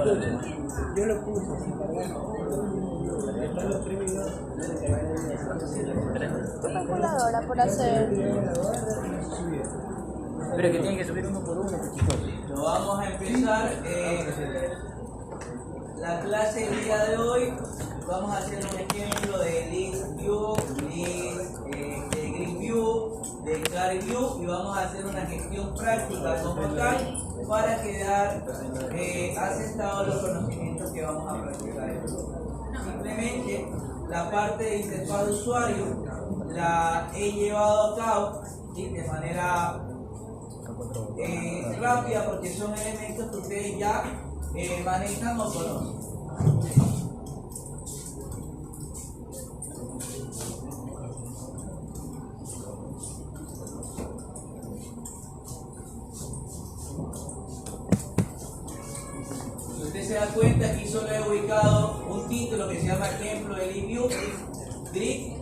Yo lo puse sin cargar. Están los 3 videos. Calculadora por hacer. Pero que tienen que subir uno por uno, chicos. Lo vamos a empezar. La clase del día de hoy. Vamos a hacer un ejemplo de list view, de grid view, de card view, y vamos a hacer una gestión práctica como tal para quedar asentados los conocimientos que vamos a practicar. Simplemente la parte de interfaz de usuario la he llevado a cabo, ¿sí?, de manera rápida, porque son elementos que ustedes ya manejan o conocen. Si usted se da cuenta, aquí solo he ubicado un título que se llama ejemplo de list view, grid,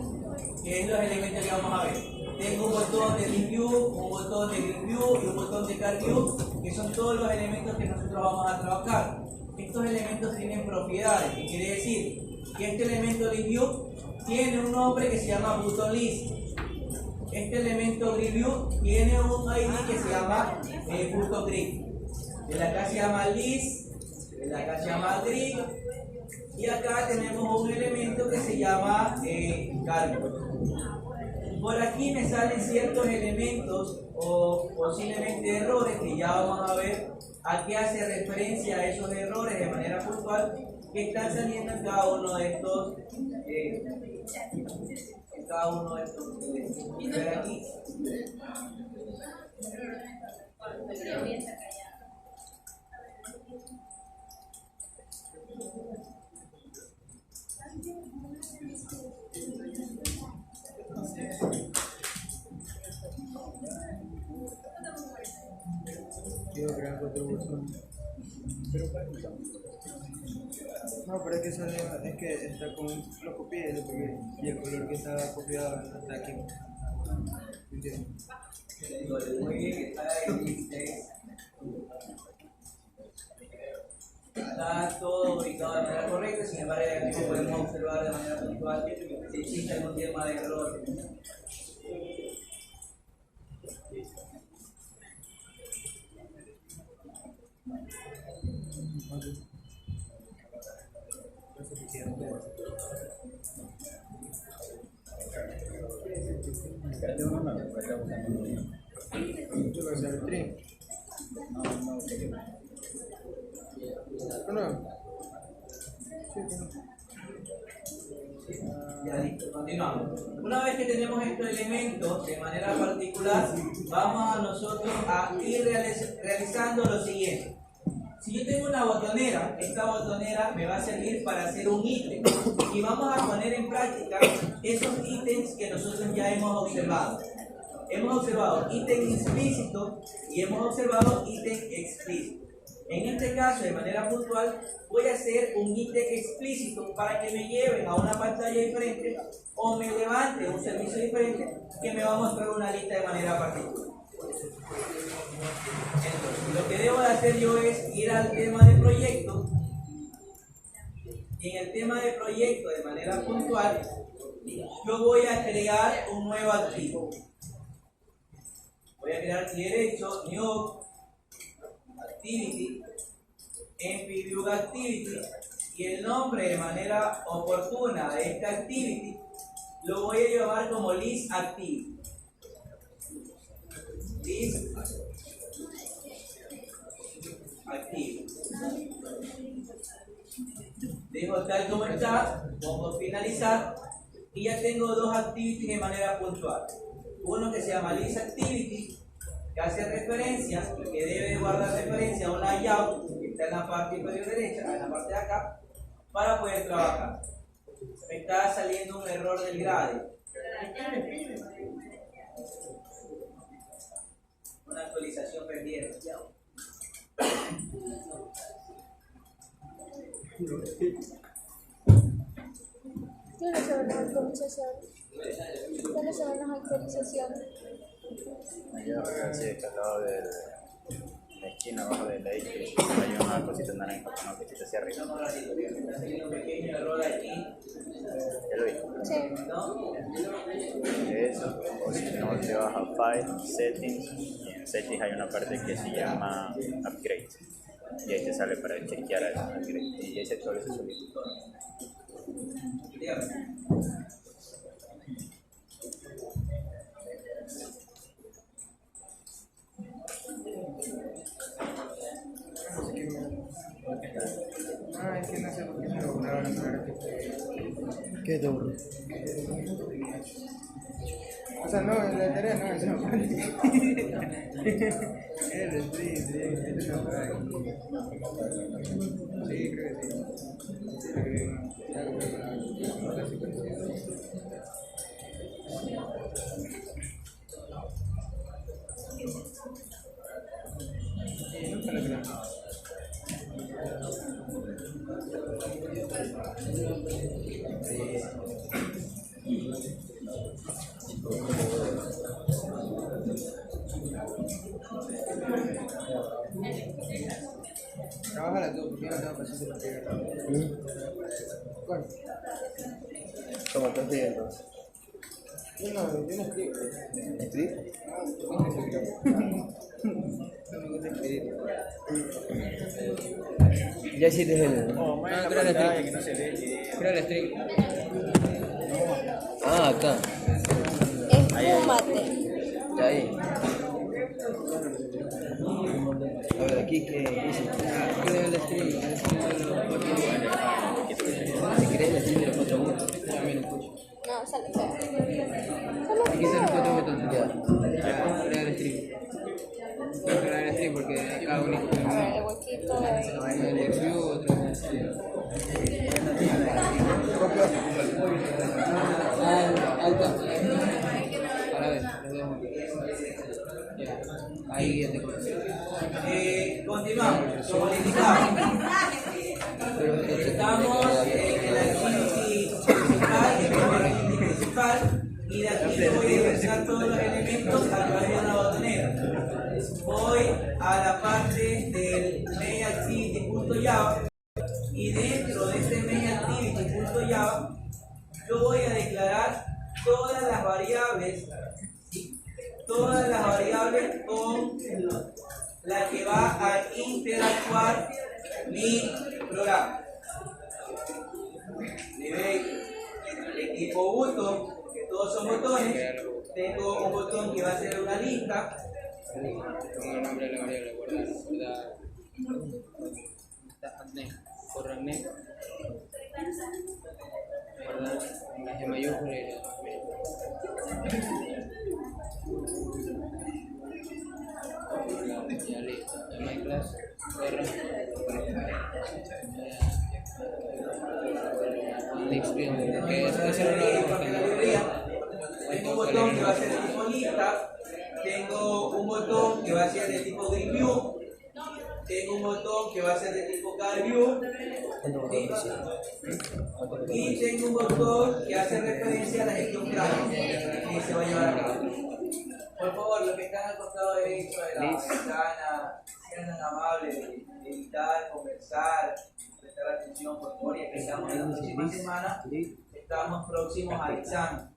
que es los elementos que vamos a ver. Tengo un botón de list view, un botón de grid view y un botón de card view, que son todos los elementos que nosotros vamos a trabajar. Estos elementos tienen propiedades, que quiere decir que este elemento list view tiene un nombre que se llama button list. Este elemento grid view tiene un ID que se llama button grid. El acá se llama list, el acá se llama grid, y acá tenemos un elemento que se llama card. Por aquí me salen ciertos elementos o posiblemente errores que ya vamos a ver a qué hace referencia a esos errores de manera puntual que están saliendo en cada uno de estos y ver aquí. Quiero crear otro botón. Pero no, pero es que sale, es que está con, lo copié y el color que está copiado no está aquí. ¿Entiendes? Muy bien, está todo ubicado de manera correcta, sin embargo aquí podemos observar de manera puntual si existe algún tema de error. Ya listo, continuamos. Una vez que tenemos estos elementos de manera particular, vamos a nosotros a ir realizando lo siguiente. Si yo tengo una botonera, esta botonera me va a servir para hacer un ítem y vamos a poner en práctica esos ítems que nosotros ya hemos observado. Hemos observado ítem implícito y hemos observado ítem explícito. En este caso, de manera puntual, voy a hacer un ítem explícito para que me lleven a una pantalla diferente o me levante un servicio diferente que me va a mostrar una lista de manera particular. Entonces, lo que debo de hacer yo es ir al tema de proyecto. En el tema de proyecto, de manera puntual, yo voy a crear un nuevo activo. Voy a crear aquí derecho, new activity, npview activity, y el nombre de manera oportuna de esta activity lo voy a llamar como list activity. List activity. Dejo tal como está, pongo finalizar y ya tengo dos activities de manera puntual. Uno que se llama list activity, que hace referencia, que debe guardar referencia a un layout que está en la parte inferior derecha, en la parte de acá, para poder trabajar. Me está saliendo un error del grade. Una actualización pendiente. ¿Quiénes son las actualizaciones? ¿Cuáles son las actualizaciones? Ya, sí, descargado del la esquina abajo de la X hay una cosita naranja con una flechita hacia arriba. Un pequeño error aquí. ¿Ya lo vi? Sí. Eso, o si no te vas a File, Settings, y en Settings hay una parte que se llama Upgrade. Y ahí te sale para chequear el upgrade. Y ahí se actualiza solito. Ah, es que no sé por qué me lo borraron ahora que ¿Qué te borró? O sea, no, en la tarea no, eso no. El stream, sí, no, sí, creo que sí. Nunca lo creo. Trabaja tú, porque yo no tengo paciencia para pegar. Bueno, ¿Cómo estás viendo? yo no escribo. ¿Escribir? No me gusta escribir. Ya hiciste el... Crea el stream. Que no se ve. Crea el stream. Ah, acá. Espúmate. Ya ahí. A ver, aquí que dice. Crea el stream. Si querés el stream de los 4 minutos. También escucho. No, sale feo. Aquí están los cuatro botones. Ya. Crea el stream. No, crea el stream porque acá único. A ver, el huequito de... El review, otro. Alta. Para ver, los dos juntos. Ya. Ahí ya te conozco. Continuamos. Como les indicaba, estamos en la actividad principal y de aquí voy a ingresar todos los elementos a través de una botonera. Voy a la parte del MainActivity.java y dentro de este MainActivity.java yo voy a declarar todas las variables con la que va a interactuar mi programa. Nivel equipo botón, que todos son botones. Tengo un botón que va a ser una lista. Pongo el nombre de la variable, guardar. Correr next. Guardar en la G mayúscula y ya listo. En my class, next view, que es el Tengo un botón que va a ser de tipo lista. Tengo un botón que va a ser de tipo grid view. Tengo un botón que va a ser de tipo card view. Y tengo un botón que hace referencia a la gestión crash que se va a llevar a cabo. Por favor, los que están al costado derecho de la ventana, sean tan amables de evitar, conversar, prestar atención, por favor, ya que estamos en la próxima semana, estamos próximos al examen.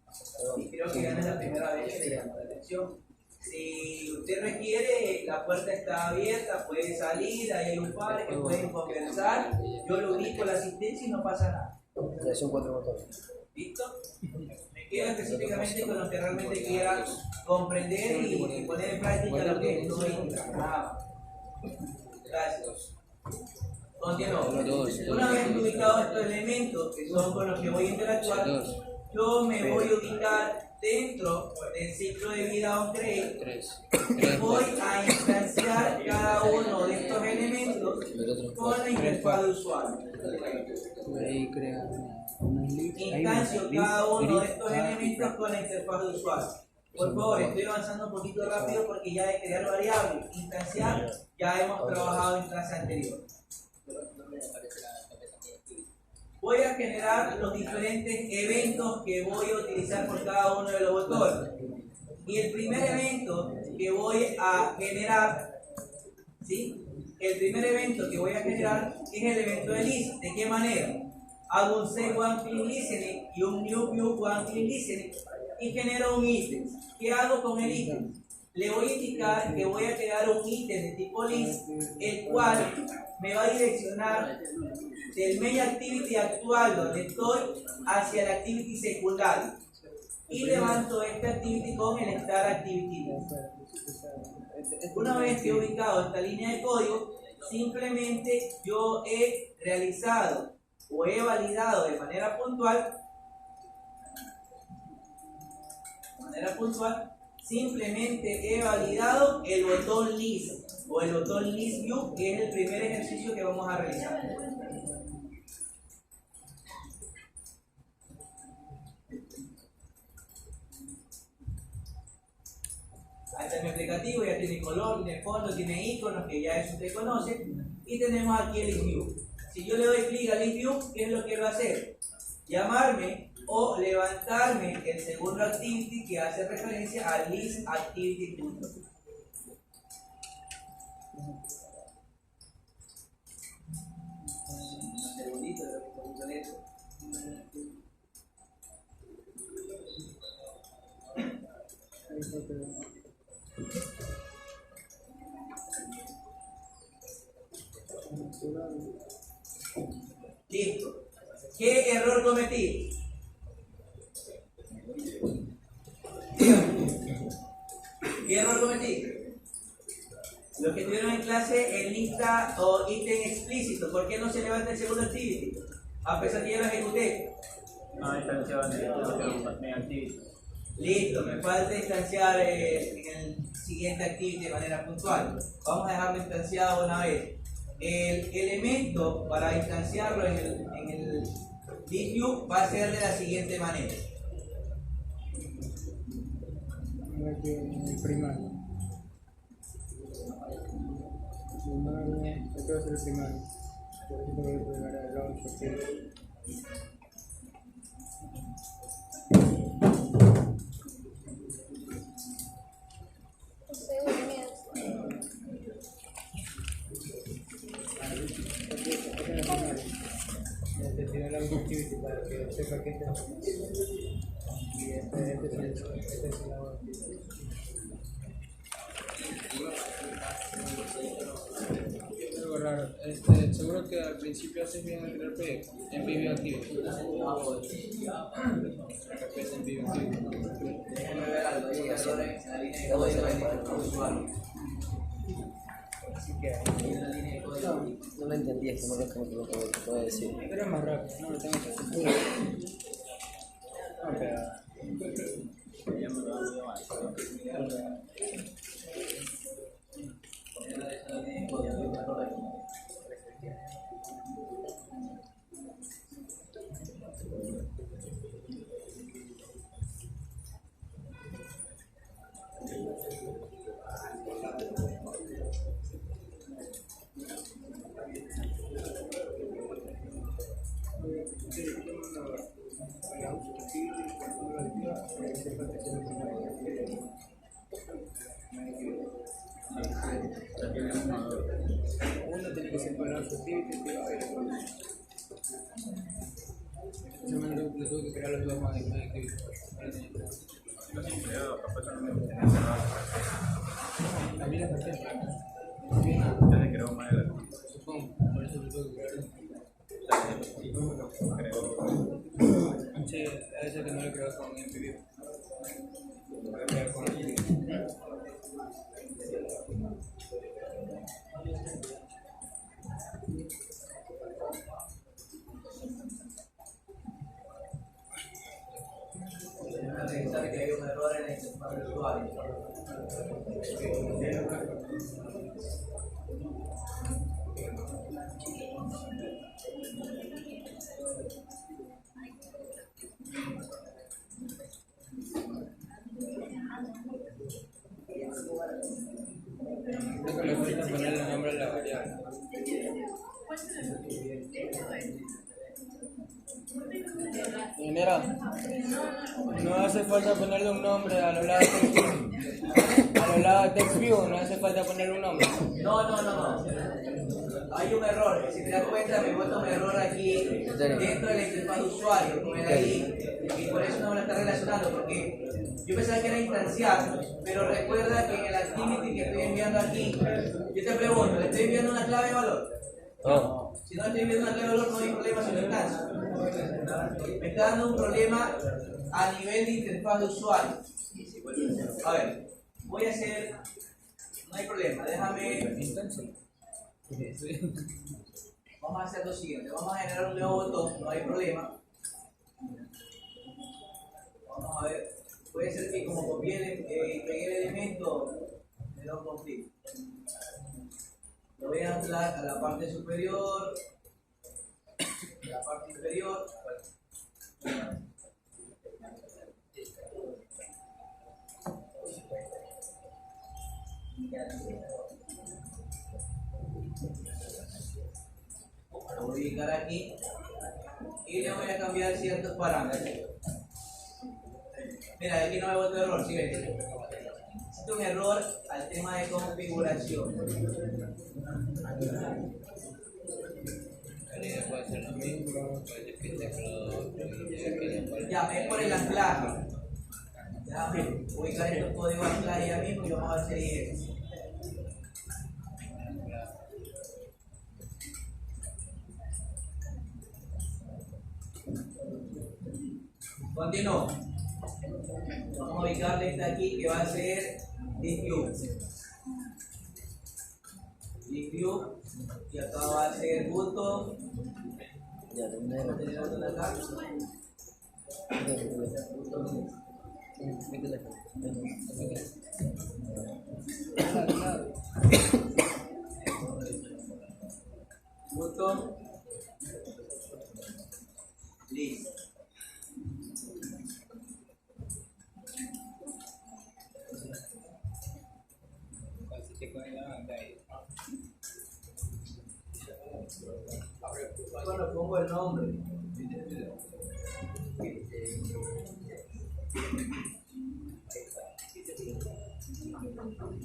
Y creo que ya no es la primera vez que le llamo la atención. Si usted requiere, la puerta está abierta, puede salir, ahí hay un par que pueden conversar, yo lo ubico la asistencia y no pasa nada. Ya son 4 botones. ¿Listo? Me quedo específicamente con lo que realmente quiera comprender y poner en práctica lo que estoy indicando. Gracias. Continuamos. Una vez ubicados estos elementos que son con los que voy a interactuar, yo me voy a ubicar dentro del ciclo de vida onCreate. Voy a instanciar cada uno de estos elementos con la interfaz de usuario. ahí crea Instancio cada uno de estos elementos con la interfaz de usuario. Por favor, estoy avanzando un poquito rápido porque ya de crear variables, instanciar, ya hemos trabajado en clase anterior. Voy a generar los diferentes eventos que voy a utilizar por cada uno de los botones. Y el primer evento que voy a generar ¿sí? El primer evento que voy a generar es el evento de list. ¿De qué manera? Hago un set one clean listening y un new view one clean listening y genero un ítem. ¿Qué hago con el ítem? Le voy a indicar que voy a crear un ítem de tipo list, el cual me va a direccionar del main activity actual donde estoy hacia la activity secundaria. Y levanto esta activity con el start activity list. Una vez que he ubicado esta línea de código, simplemente yo he realizado o he validado de manera puntual, simplemente he validado el botón list o el botón list view, que es el primer ejercicio que vamos a realizar. Ahí está mi aplicativo, ya tiene color, tiene fondo, tiene iconos que ya eso usted conoce, y tenemos aquí el list view. Si yo le doy clic al list view, ¿qué es lo que va a hacer? Llamarme o levantarme el segundo activity que hace referencia al list activity. Un segundito, de esto. Listo. ¿Qué error cometí? ¿Qué error cometí? Los que estuvieron en clase en lista o ítem explícito, ¿por qué no se levanta el segundo activity? A pesar que ya lo ejecuté. No, instanciado en el activity. Listo, me falta instanciar en el siguiente activity de manera puntual. Vamos a dejarlo instanciado una vez. El elemento para instanciarlo en el list view va a ser de la siguiente manera. El primario. Este va a ser el primario. Por eso voy a pegar al launch aquí. Tiene la activity para que sepa que y este es el lado aquí. Algo raro, seguro que al principio haces bien el crear proyecto en Vivio Activo. En Vivio Activo. Déjenme ver algo, hay errores en la línea de código del usuario. Así que En la línea de código. No lo entendí, es como lo que puedo decir. pero es más rápido, no lo tengo que hacer. No, pero uno tiene que ser para su activity y yo me lo tuve que crear los dos más activity. A mí las pasé. Ya le creo más de la Supongo, por eso lo tuve que crear. Sí, a veces que no lo creo con MPV. Lo voy a crear con Revisar que hay un error en el sistema del usuario. Creo que le falta poner el nombre a la variable. Mira, no hace falta ponerle un nombre a los lados de TextView. A los lados de TextView no hace falta ponerle un nombre. No. Hay un error. Si te das cuenta, me bota un error aquí dentro de la interfaz de usuario con el ID. Y por eso no me lo está relacionando, porque yo pensaba que era instanciar, pero recuerda que en el activity que estoy enviando aquí, yo te pregunto, ¿le estoy enviando una clave de valor? No. Si no estoy enviando una clave de valor, no hay problema sobre instancia. Me está dando un problema a nivel de interfaz de usuario. A ver, voy a hacer, no hay problema, déjame, vamos a hacer lo siguiente, vamos a generar un nuevo botón, no hay problema. Vamos a ver, puede ser que como copié y pegué el elemento, me da un conflicto. Lo voy a anclar a la parte superior, a la parte inferior. Lo voy a ubicar aquí y le voy a cambiar ciertos parámetros. Mira, aquí no me botó error, ¿sí ves? Existe un error al tema de configuración. Ya, es por el anclaje. Déjame ubicar estos códigos de anclaje ya mismo y vamos a seguir eso. Continúo. Vamos a ubicarle esta aquí que va a ser DispView. DispView. Y acá va a ser button. Ya, ¿dónde era? ¿Dónde el botón de acá? Mi teléfono. Button. List. Bueno, pongo el nombre.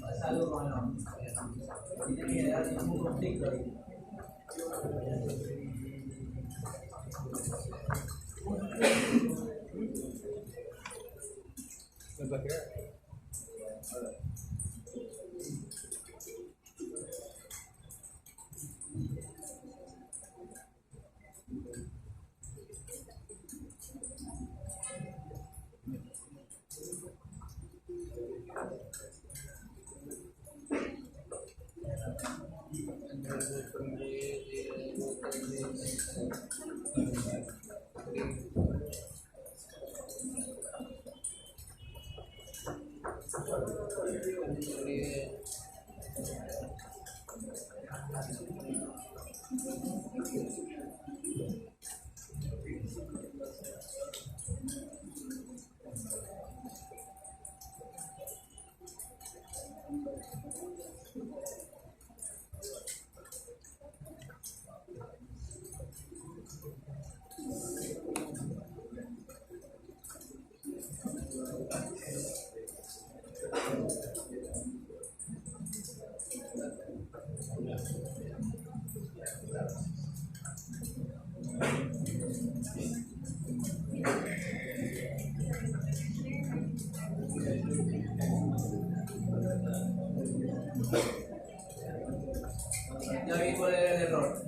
Pasa algo con el nombre. Tiene que dar ningún conflicto ahí. Ya vi cuál era el error.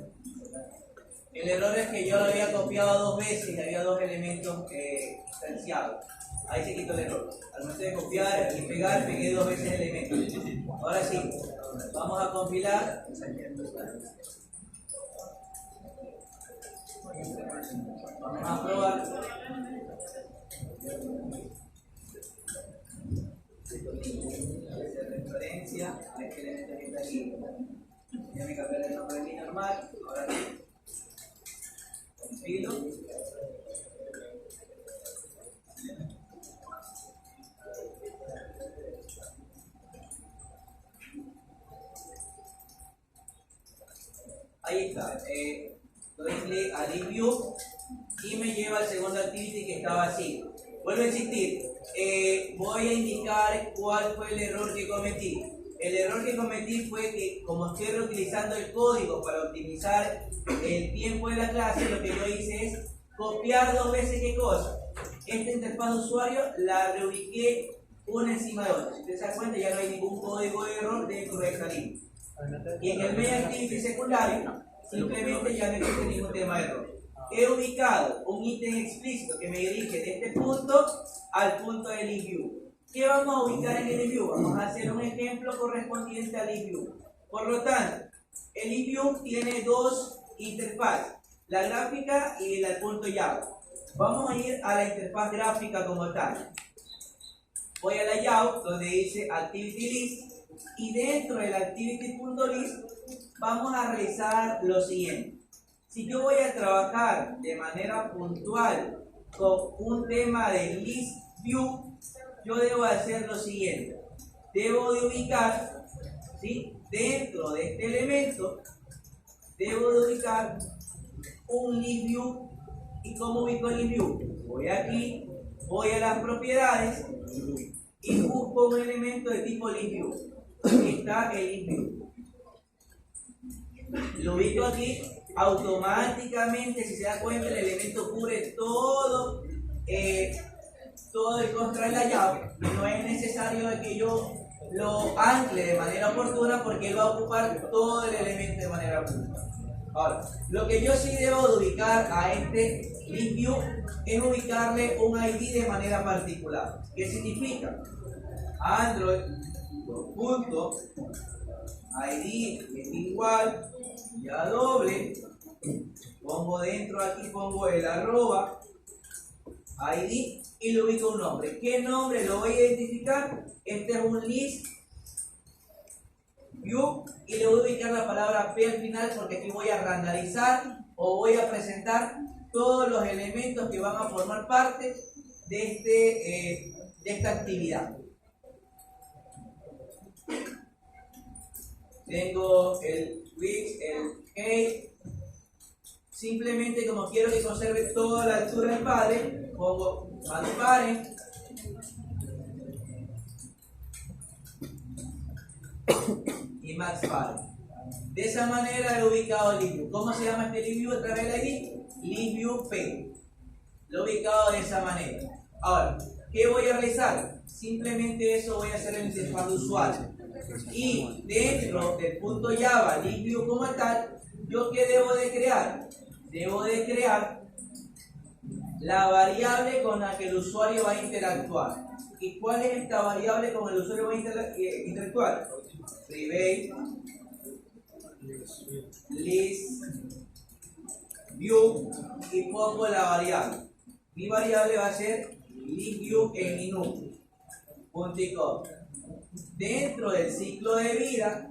El error es que yo lo había copiado dos veces y había dos elementos instanciados. Ahí se quitó el error. Al momento de copiar y pegar, pegué dos veces el elemento. Ahora sí, vamos a compilar. Vamos a probar. Referencia, este elemento que está aquí. Ya me cambié el nombre de mi normal. Ahora sí. Compilo. Ahí está. doy clic a List View y me lleva al segundo activity que estaba así. Vuelvo a insistir, voy a indicar cuál fue el error que cometí. El error que cometí fue que, como estoy reutilizando el código para optimizar el tiempo de la clase, lo que yo hice es copiar 2 veces qué cosa. Esta interfaz de usuario la reubiqué una encima de otra. Si ustedes se dan cuenta, ya no hay ningún código de error dentro de esta línea. Y en el main activity secundario, simplemente ya no existe ningún tema de error. He ubicado un ítem explícito que me dirige de este punto al punto de List View. ¿Qué vamos a ubicar en el List View? Vamos a hacer un ejemplo correspondiente al List View. Por lo tanto, el List View tiene 2 interfaces, la gráfica y el punto Java. Vamos a ir a la interfaz gráfica como tal. Voy a layout donde dice Activity List y dentro del Activity.list vamos a realizar lo siguiente. Si yo voy a trabajar de manera puntual con un tema de List View, yo debo hacer lo siguiente. Debo de ubicar, ¿sí?, dentro de este elemento, debo de ubicar un List View. ¿Y cómo ubico el List View? Voy aquí, voy a las propiedades y busco un elemento de tipo List View. Aquí está el List View. Lo ubico aquí, automáticamente, si se da cuenta, el elemento cubre todo el control layout. No es necesario que yo lo ancle de manera oportuna porque él va a ocupar todo el elemento de manera oportuna. Ahora, lo que yo sí debo de ubicar a este List View es ubicarle un ID de manera particular. ¿Qué significa? Android, punto, ID es igual, ya doble, pongo dentro aquí, pongo el arroba, ID y le ubico un nombre. ¿Qué nombre lo voy a identificar? Este es un List View y le voy a ubicar la palabra P al final porque aquí voy a randomizar o voy a presentar todos los elementos que van a formar parte de esta actividad. Tengo el width, el height. Simplemente, como quiero que conserve toda la altura del padre, pongo parent y max parent. De esa manera he ubicado el List View. ¿Cómo se llama este List View a través de la ID? List View P. Lo he ubicado de esa manera. Ahora, ¿qué voy a realizar? Simplemente eso voy a hacer en la interfaz de usuario. Y dentro del punto Java, List View como tal, ¿yo qué debo de crear? Debo de crear la variable con la que el usuario va a interactuar. ¿Y cuál es esta variable con la que el usuario va a interactuar? Private List View y pongo la variable. Mi variable va a ser List View en inú.com. Dentro del ciclo de vida,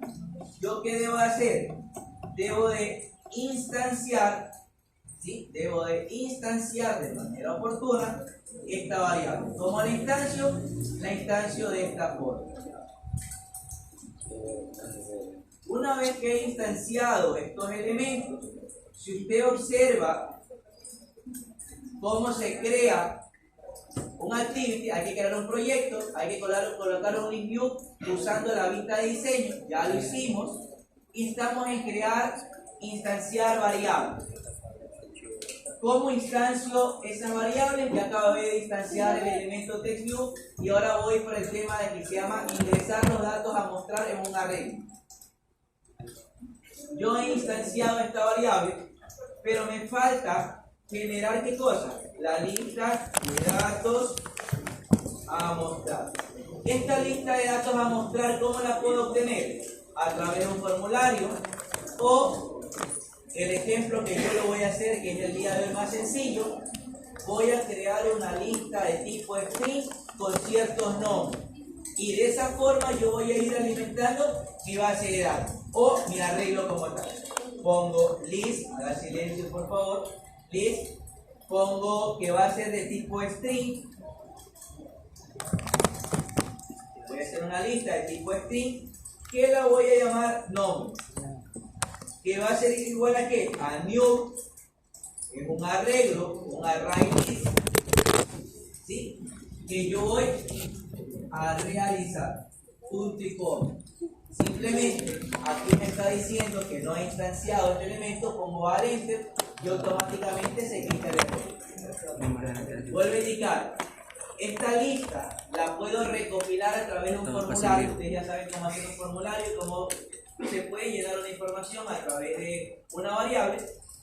¿yo qué debo hacer? Debo de instanciar, ¿sí? Debo de instanciar de manera oportuna esta variable. ¿Cómo la instancio? La instancio de esta forma. Una vez que he instanciado estos elementos, si usted observa cómo se crea un activity, hay que crear un proyecto, hay que colocar un list view usando la vista de diseño, ya lo hicimos, y estamos en instanciar variables. ¿Cómo instancio esas variables? Ya acabé de instanciar el elemento TextView y ahora voy por el tema de que se llama ingresar los datos a mostrar en un array. Yo he instanciado esta variable, pero me falta generar ¿qué cosa? La lista de datos a mostrar. Esta lista de datos a mostrar, ¿cómo la puedo obtener? A través de un formulario o el ejemplo que yo lo voy a hacer, que es el día de hoy más sencillo, voy a crear una lista de tipo string con ciertos nombres. Y de esa forma yo voy a ir alimentando mi base de datos o mi arreglo como tal. Pongo list, haga silencio por favor, list, pongo que va a ser de tipo string. Voy a hacer una lista de tipo string que la voy a llamar nombre, que va a ser igual a ¿qué? A new es un arreglo, un array list, ¿sí? Que yo voy a realizar. Punto y coma. Simplemente aquí me está diciendo que no he instanciado este elemento, como al enter y automáticamente se quita el error. Vuelvo a indicar, esta lista la puedo recopilar a través de un formulario. Ustedes ya saben cómo hacer un formulario y cómo se puede llenar una información a través de una variable,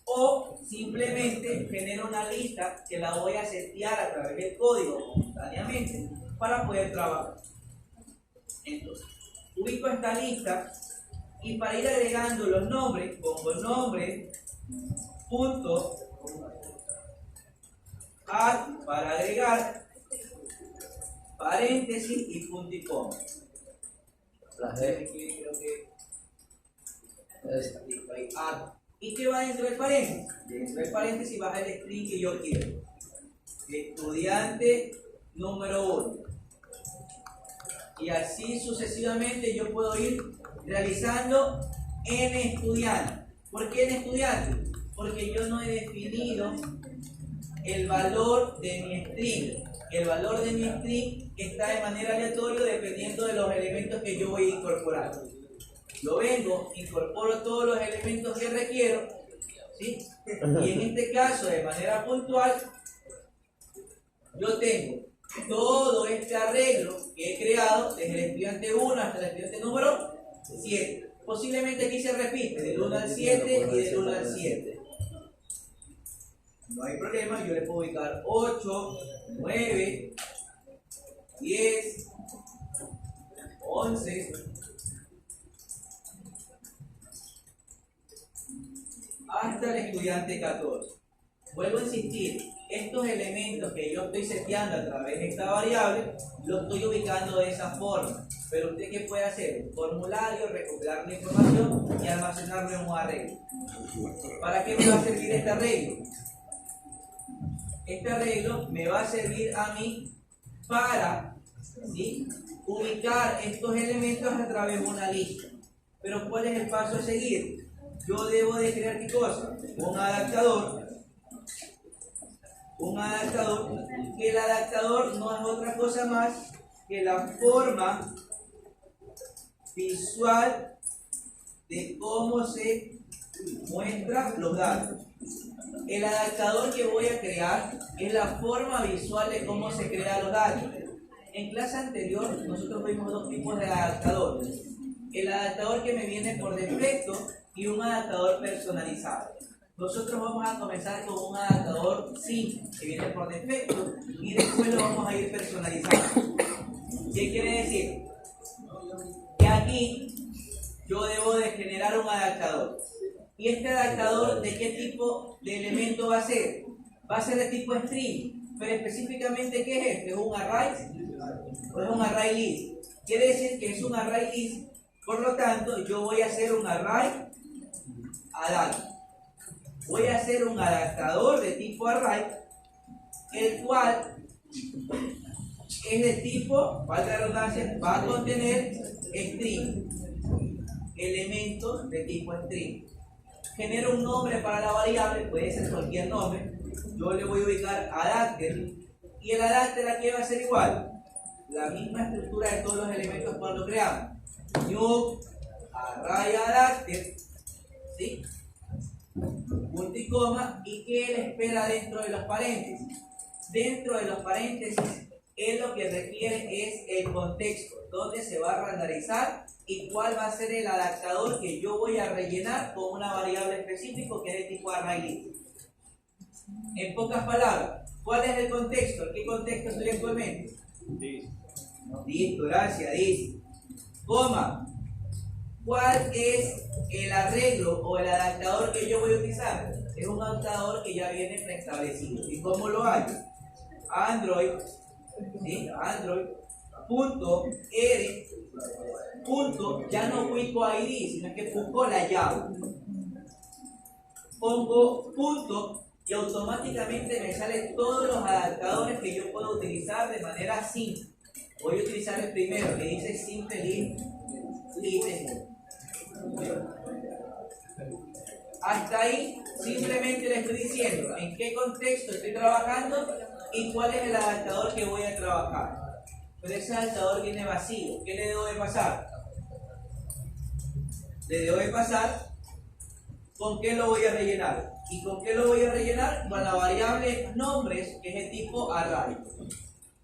o simplemente genero una lista que la voy a setear a través del código momentáneamente para poder trabajar. Entonces, ubico esta lista y para ir agregando los nombres, pongo nombre, punto, add para agregar, paréntesis y punto y coma. La G. Creo que Esta. ahí, add. ¿Y qué va dentro del paréntesis? Dentro del paréntesis va el string que yo quiero. Estudiante número 1. Y así sucesivamente yo puedo ir realizando n estudiantes. ¿Por qué n estudiantes? Porque yo no he definido el valor de mi string. El valor de mi string está de manera aleatoria dependiendo de los elementos que yo voy a incorporar. Lo vengo, incorporo todos los elementos que requiero, ¿sí? Y en este caso, de manera puntual, yo tengo todo este arreglo que he creado desde el estudiante 1 hasta el estudiante número 7. Posiblemente aquí se repite del 1 al 7 y del 1 al 7. No hay problema, yo le puedo ubicar 8, 9, 10, 11, hasta el estudiante 14. Vuelvo a insistir, estos elementos que yo estoy seteando a través de esta variable, los estoy ubicando de esa forma. Pero usted, ¿qué puede hacer? Un formulario, recopilar la información y almacenarlo en un arreglo. ¿Para qué me va a servir este arreglo? Este arreglo me va a servir a mí para, ¿sí?, ubicar estos elementos a través de una lista. Pero ¿cuál es el paso a seguir? Yo debo de crear ¿qué cosa? Un adaptador, que el adaptador no es otra cosa más que la forma visual de cómo se muestran los datos. El adaptador que voy a crear es la forma visual de cómo se crean los datos. En clase anterior nosotros vimos dos tipos de adaptadores. El adaptador que me viene por defecto y un adaptador personalizado. Nosotros vamos a comenzar con un adaptador simple que viene por defecto y después lo vamos a ir personalizando. ¿Qué quiere decir? Que aquí yo debo de generar un adaptador. ¿Y este adaptador de qué tipo de elemento va a ser? Va a ser de tipo string, pero específicamente ¿qué es este? ¿Es un array? ¿O es un array list? Quiere decir que es un array list, por lo tanto yo voy a hacer un array adapt. Voy a hacer un adaptador de tipo array, el cual es de tipo, valga la redundancia, va a contener string, elementos de tipo string. Genero un nombre para la variable, puede ser cualquier nombre. Yo le voy a ubicar adapter, y el adapter aquí va a ser igual, la misma estructura de todos los elementos cuando creamos. New array adapter, ¿sí?, punto y coma, y qué le espera dentro de los paréntesis. Dentro de los paréntesis es lo que requiere es el contexto, donde se va a renderizar y cuál va a ser el adaptador que yo voy a rellenar con una variable específica que es de tipo array list. En pocas palabras, ¿cuál es el contexto? ¿En qué contexto estoy actualmente? Listo, gracias, dice. Coma. ¿Cuál es el arreglo o el adaptador que yo voy a utilizar? Es un adaptador que ya viene preestablecido. ¿Y cómo lo hay? Android, ¿sí? Android, punto, R, punto, ya no ubico ID, sino que busco la llave. Pongo punto y automáticamente me salen todos los adaptadores que yo puedo utilizar de manera simple. Voy a utilizar el primero que dice simple list. Hasta ahí simplemente les estoy diciendo en qué contexto estoy trabajando y cuál es el adaptador que voy a trabajar. Pero ese adaptador viene vacío. ¿Qué le debo de pasar? Le debo de pasar con qué lo voy a rellenar. ¿Y con qué lo voy a rellenar? Con la variable nombres, que es el tipo array.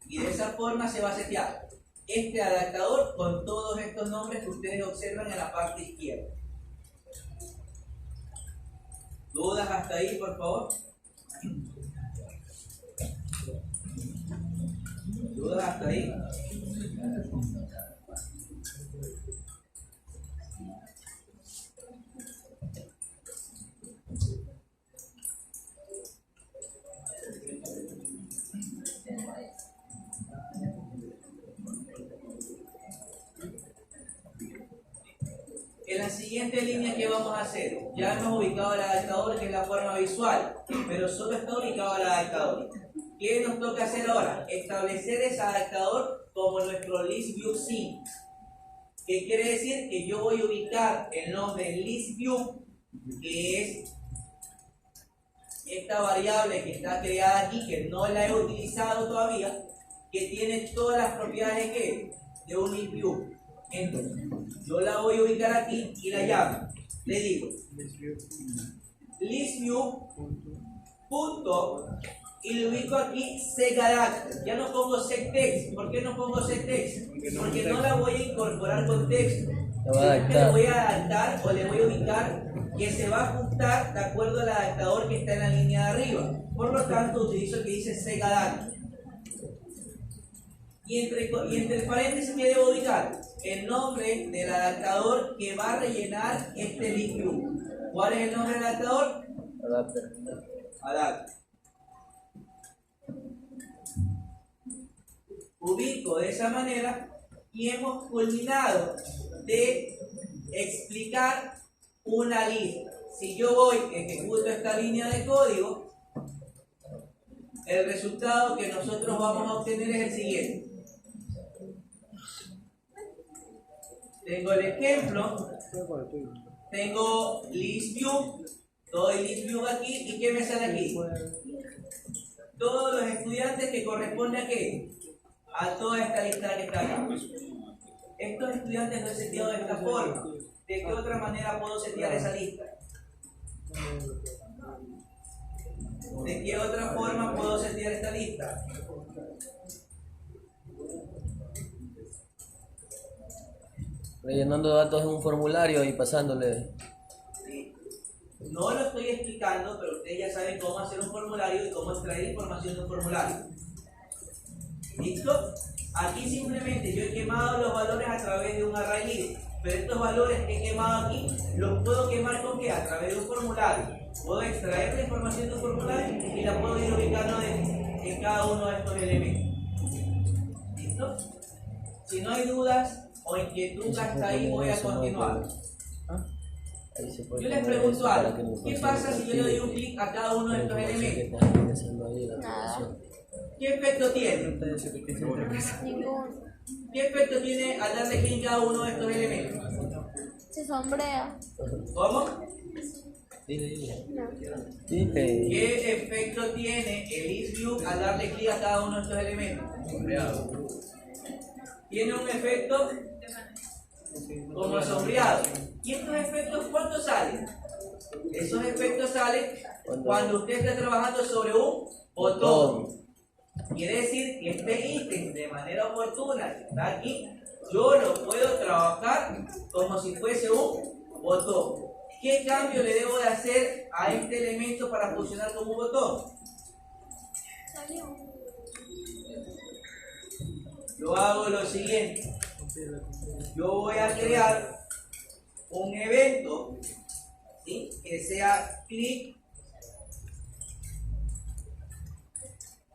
Y de esa forma se va a setear este adaptador con todos estos nombres que ustedes observan en la parte izquierda. ¿Dudas hasta ahí, por favor? ¿Dudas hasta ahí? En la siguiente línea, ¿qué vamos a hacer? Ya hemos ubicado el adaptador, que es la forma visual, pero solo está ubicado el adaptador. ¿Qué nos toca hacer ahora? Establecer ese adaptador como nuestro ListViewSync. ¿Qué quiere decir? Que yo voy a ubicar el nombre ListView, que es esta variable que está creada aquí, que no la he utilizado todavía, que tiene todas las propiedades de un ListView. Entonces, yo la voy a ubicar aquí y la llamo. Le digo ListView punto y le ubico aquí setAdapter. Ya no pongo setText. ¿Por qué no pongo setText? Porque no la voy a incorporar con texto. Le voy a adaptar o le voy a ubicar que se va a ajustar de acuerdo al adaptador que está en la línea de arriba. Por lo tanto, utilizo el que dice setAdapter. Y entre paréntesis, ¿qué debo ubicar? El nombre del adaptador que va a rellenar este ListView. ¿Cuál es el nombre del adaptador? Adapter. Ubico de esa manera y hemos culminado de explicar una lista. Si yo voy, ejecuto esta línea de código, el resultado que nosotros vamos a obtener es el siguiente. Tengo el ejemplo, tengo ListView, doy ListView aquí, ¿y qué me sale aquí? Todos los estudiantes que corresponden a qué? A toda esta lista que está acá. Estos estudiantes no he seteado de esta forma. ¿De qué otra manera puedo setear esa lista? ¿De qué otra forma puedo setear esta lista? Rellenando datos en un formulario y pasándole. Sí. No lo estoy explicando, pero ustedes ya saben cómo hacer un formulario y cómo extraer información de un formulario. ¿Listo? Aquí simplemente yo he quemado los valores a través de un array list, pero estos valores que he quemado aquí los puedo quemar ¿con qué? A través de un formulario. Puedo extraer la información de un formulario y la puedo ir ubicando en cada uno de estos elementos. ¿Listo? Si no hay dudas o inquietud hasta ahí, voy a continuar. Yo les pregunto algo. ¿Qué pasa si yo le doy un clic a cada uno de estos elementos? Nada. ¿Qué efecto tiene? Ninguno. ¿Qué efecto tiene al darle clic a cada uno de estos elementos? Se sombrea. ¿Cómo? No. ¿Qué efecto tiene el ListView al darle clic a cada uno de estos elementos? Tiene un efecto como sombreado. ¿Y estos efectos cuándo salen? Esos efectos salen cuando usted está trabajando sobre un botón. Quiere decir que este ítem, de manera oportuna, que está aquí, yo lo puedo trabajar como si fuese un botón. ¿Qué cambio le debo de hacer a este elemento para funcionar como un botón? Yo hago lo siguiente. Yo voy a crear un evento, ¿sí?, que sea clic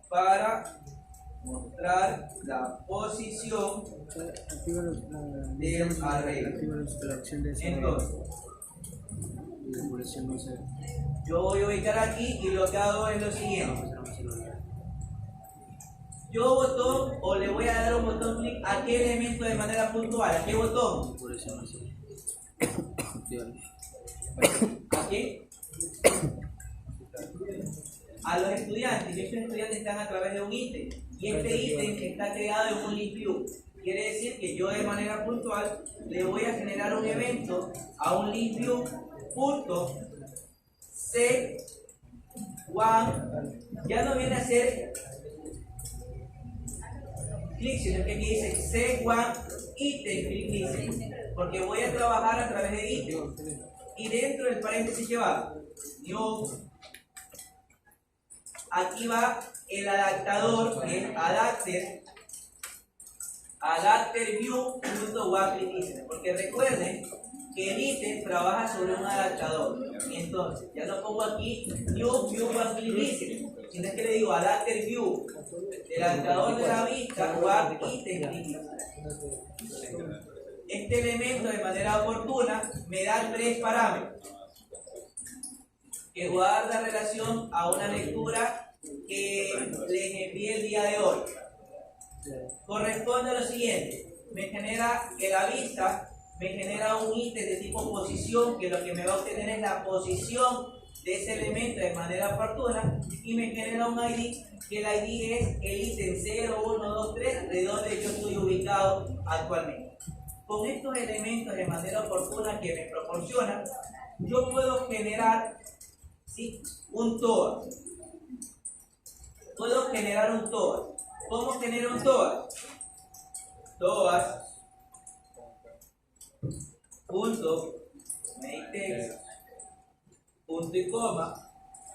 para mostrar la posición del array. Entonces, yo voy a ubicar aquí y lo que hago es lo siguiente. Yo botón, o le voy a dar un botón clic a qué elemento de manera puntual. ¿A qué botón? ¿A qué? a los estudiantes, y estos estudiantes están a través de un ítem, y este ítem está creado en un list view. Quiere decir que yo de manera puntual le voy a generar un evento a un list view punto set one, ya no viene a ser click, sino que aquí dice set one ítem click dice, porque voy a trabajar a través de ítem, y dentro del paréntesis que va new, aquí va el adaptador, que es adapter view punto one click dice, porque recuerden que el ítem trabaja sobre un adaptador. Entonces, ya no pongo aquí new view one click dice, sino que le digo adapter view del adaptador de la vista one ítem click dice. Este elemento de manera oportuna me da 3 parámetros que guarda relación a una lectura que les envié el día de hoy. Corresponde a lo siguiente: me genera que la vista me genera un ítem de tipo posición, que lo que me va a obtener es la posición de ese elemento de manera oportuna, y me genera un ID, que el ID es el ítem 0, 1, 2, 3 de donde yo estoy ubicado actualmente. Con estos elementos de manera oportuna que me proporcionan, yo puedo generar, ¿sí?, un TOA. Puedo generar un TOA. ¿Cómo genero un TOA? TOAS punto makeText punto y coma,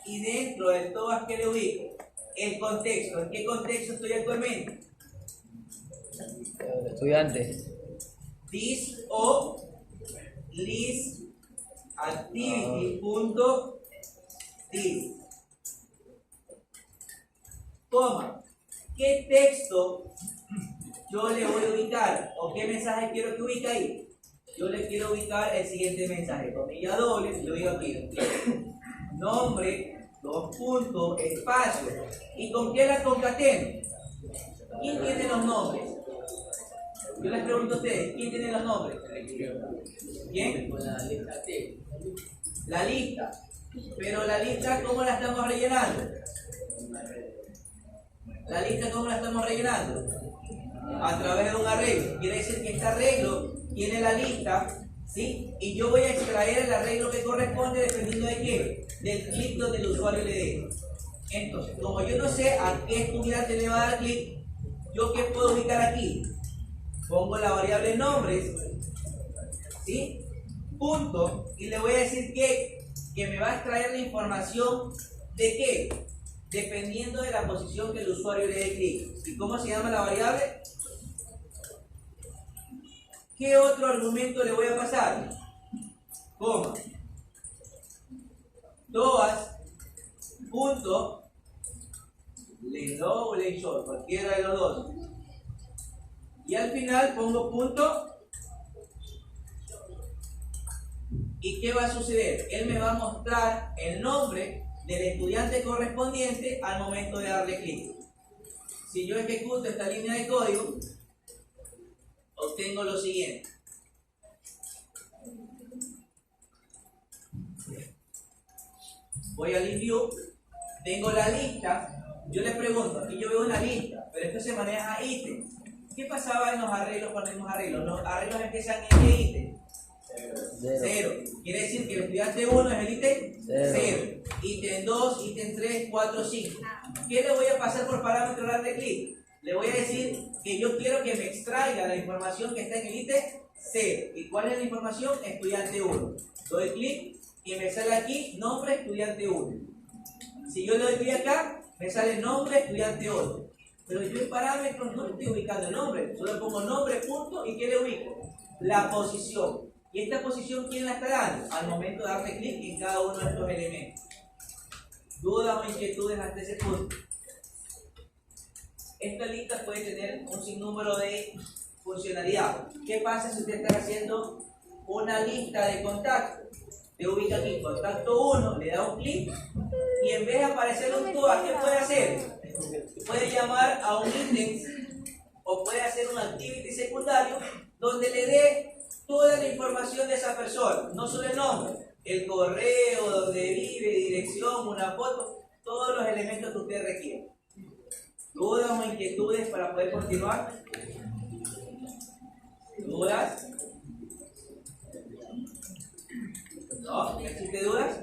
y dentro del TOAS que le ubico el contexto. ¿En qué contexto estoy actualmente? Estudiante. This o list activity punto this, coma, ¿qué texto yo le voy a ubicar o qué mensaje quiero que ubique ahí? Yo le quiero ubicar el siguiente mensaje, comilla doble, lo digo aquí, nombre, 2 puntos, espacio. ¿Y con qué la concateno? ¿Quién tiene los nombres? Yo les pregunto a ustedes, ¿quién tiene los nombres? ¿Quién? La lista. Pero la lista, ¿cómo la estamos rellenando? La lista, ¿cómo la estamos rellenando? A través de un arreglo. Quiere decir que este arreglo tiene la lista, ¿sí? Y yo voy a extraer el arreglo que corresponde dependiendo de qué, del clic donde el usuario le dé. Entonces, como yo no sé a qué estudiante le va a dar clic, ¿yo qué puedo ubicar aquí? Pongo la variable nombres, ¿sí?, punto, y le voy a decir que me va a extraer la información de qué, dependiendo de la posición que el usuario le dé clic. ¿Y cómo se llama la variable? ¿Qué otro argumento le voy a pasar? Coma. TOAS punto length low o length short, cualquiera de los dos. Y al final pongo punto. ¿Y qué va a suceder? Él me va a mostrar el nombre del estudiante correspondiente al momento de darle clic. Si yo ejecuto esta línea de código, obtengo lo siguiente. Voy a list view, tengo la lista. Yo le pregunto, aquí yo veo una lista, pero esto se maneja a ítems. ¿Qué pasaba en los arreglos cuando vimos arreglos? Los arreglos empiezan en qué ítem. 0. Quiere decir que el estudiante 1 es el ítem 0. Ítem 2, ítem 3, 4, 5. ¿Qué le voy a pasar por parámetro al darle clic? Le voy a decir que yo quiero que me extraiga la información que está en el ítem 0. ¿Y cuál es la información? Estudiante 1. Doy clic y me sale aquí nombre estudiante 1. Si yo le doy clic acá, me sale nombre estudiante 8. Pero yo en parámetros no estoy ubicando el nombre, solo pongo nombre, punto, ¿y qué le ubico? La posición. ¿Y esta posición quién la está dando? Al momento de darle clic en cada uno de estos elementos. ¿Dudas o inquietudes hasta ese punto? Esta lista puede tener un sinnúmero de funcionalidades. ¿Qué pasa si usted está haciendo una lista de contactos? Le ubica aquí contacto 1, le da un clic y en vez de aparecer un TOA, ¿qué puede hacer? Puede llamar a un ítem o puede hacer un activity secundario donde le dé toda la información de esa persona, no solo el nombre, el correo, donde vive, dirección, una foto, todos los elementos que usted requiere. ¿Dudas o inquietudes para poder continuar? ¿Dudas? ¿No? ¿Existe dudas?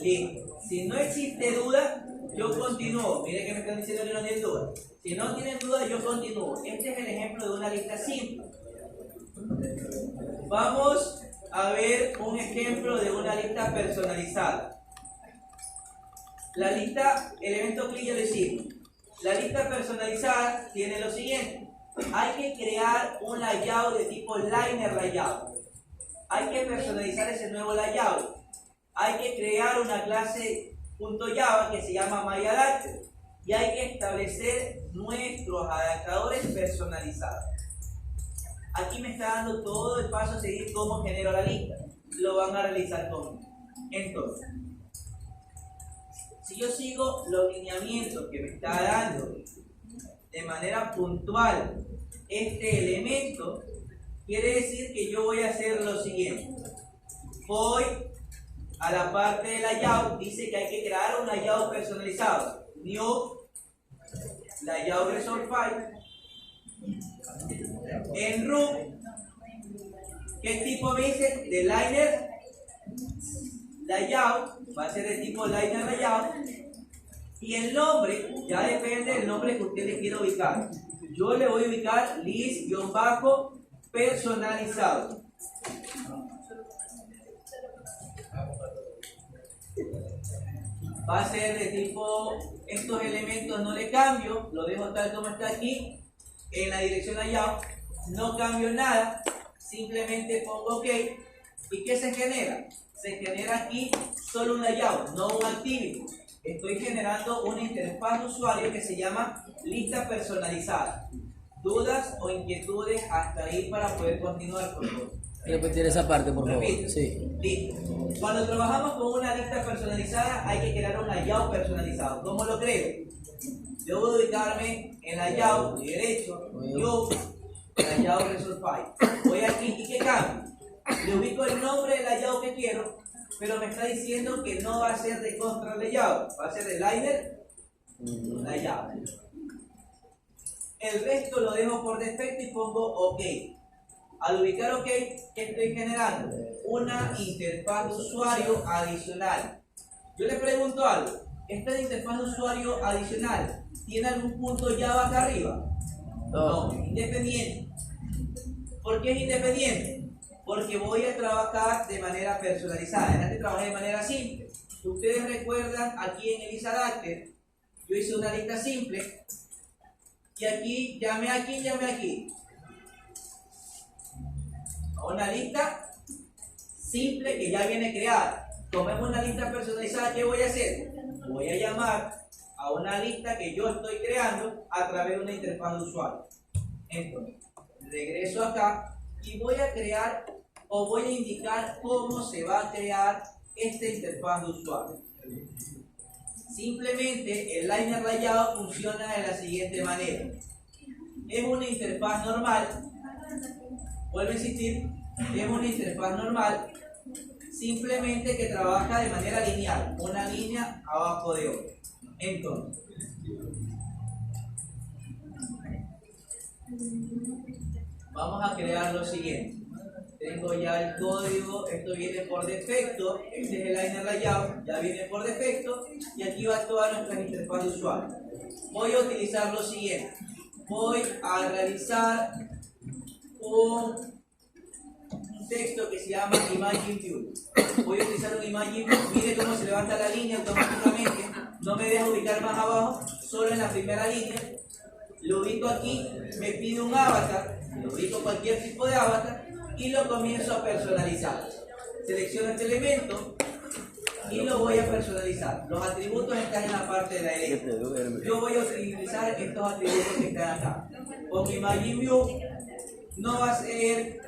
Listo. Si no existe duda, yo continúo. Mire que me están diciendo que no tienen duda. Si no tienen duda, yo continúo. Este es el ejemplo de una lista simple. Vamos a ver un ejemplo de una lista personalizada. La lista, elemento clic ya lo hicimos. La lista personalizada tiene lo siguiente. Hay que crear un layout de tipo liner layout. Hay que personalizar ese nuevo layout. Hay que crear una clase .java que se llama MyAdapter. Y hay que establecer nuestros adaptadores personalizados. Aquí me está dando todo el paso a seguir cómo genero la lista. Lo van a realizar conmigo. Entonces, si yo sigo los lineamientos que me está dando de manera puntual este elemento, quiere decir que yo voy a hacer lo siguiente. Voy a la parte de layout, dice que hay que crear un layout personalizado. New layout resort file. En root, ¿qué tipo me dice? De liner layout, va a ser de tipo liner layout. Y el nombre, ya depende del nombre que usted le quiera ubicar. Yo le voy a ubicar list-personalizado. Va a ser de tipo, estos elementos no le cambio, lo dejo tal como está aquí. En la dirección layout no cambio nada, simplemente pongo OK. ¿Y qué se genera? Se genera aquí solo un layout, no un activity. Estoy generando una interfaz de usuario que se llama lista personalizada. ¿Dudas o inquietudes hasta ahí para poder continuar con todo? Repetir esa parte, por favor. Repito. Sí. Listo. Cuando trabajamos con una lista personalizada hay que crear un layout personalizado. ¿Cómo lo creo? Debo ubicarme en layout, derecho, yo, layout resort file. Voy aquí y ¿qué cambio? Le ubico el nombre del layout que quiero, pero me está diciendo que no va a ser de control layout, va a ser de liner layout. El resto lo dejo por defecto y pongo OK. Al ubicar OK, ¿qué estoy generando? Una interfaz de usuario adicional. Yo le pregunto algo. ¿Esta interfaz de usuario adicional tiene algún punto Java acá arriba? No, independiente. ¿Por qué es independiente? Porque voy a trabajar de manera personalizada. Antes trabajé de manera simple. Ustedes recuerdan aquí en el Adapter, yo hice una lista simple. Y aquí, llamé aquí. Una lista simple que ya viene creada. Tomemos una lista personalizada. ¿Qué voy a hacer? Voy a llamar a una lista que yo estoy creando a través de una interfaz de usuario. Entonces, regreso acá y voy a crear o voy a indicar cómo se va a crear esta interfaz de usuario. Simplemente el liner layout funciona de la siguiente manera. Es una interfaz normal. Vuelvo a insistir, es una interfaz normal, simplemente que trabaja de manera lineal, una línea abajo de otra. Entonces, vamos a crear lo siguiente. Tengo ya el código, esto viene por defecto, este es el liner layout, ya viene por defecto, y aquí va toda nuestra interfaz de usuario. Voy a utilizar lo siguiente. Voy a realizar un texto que se llama Imagine View. Voy a utilizar un Imagine View. Mire cómo se levanta la línea automáticamente. No me deja ubicar más abajo, solo en la primera línea. Lo ubico aquí, me pide un avatar, lo ubico cualquier tipo de avatar y lo comienzo a personalizar. Selecciono este elemento y lo voy a personalizar. Los atributos están en la parte de la derecha. Yo voy a utilizar estos atributos que están acá. Con Imagine View no va a ser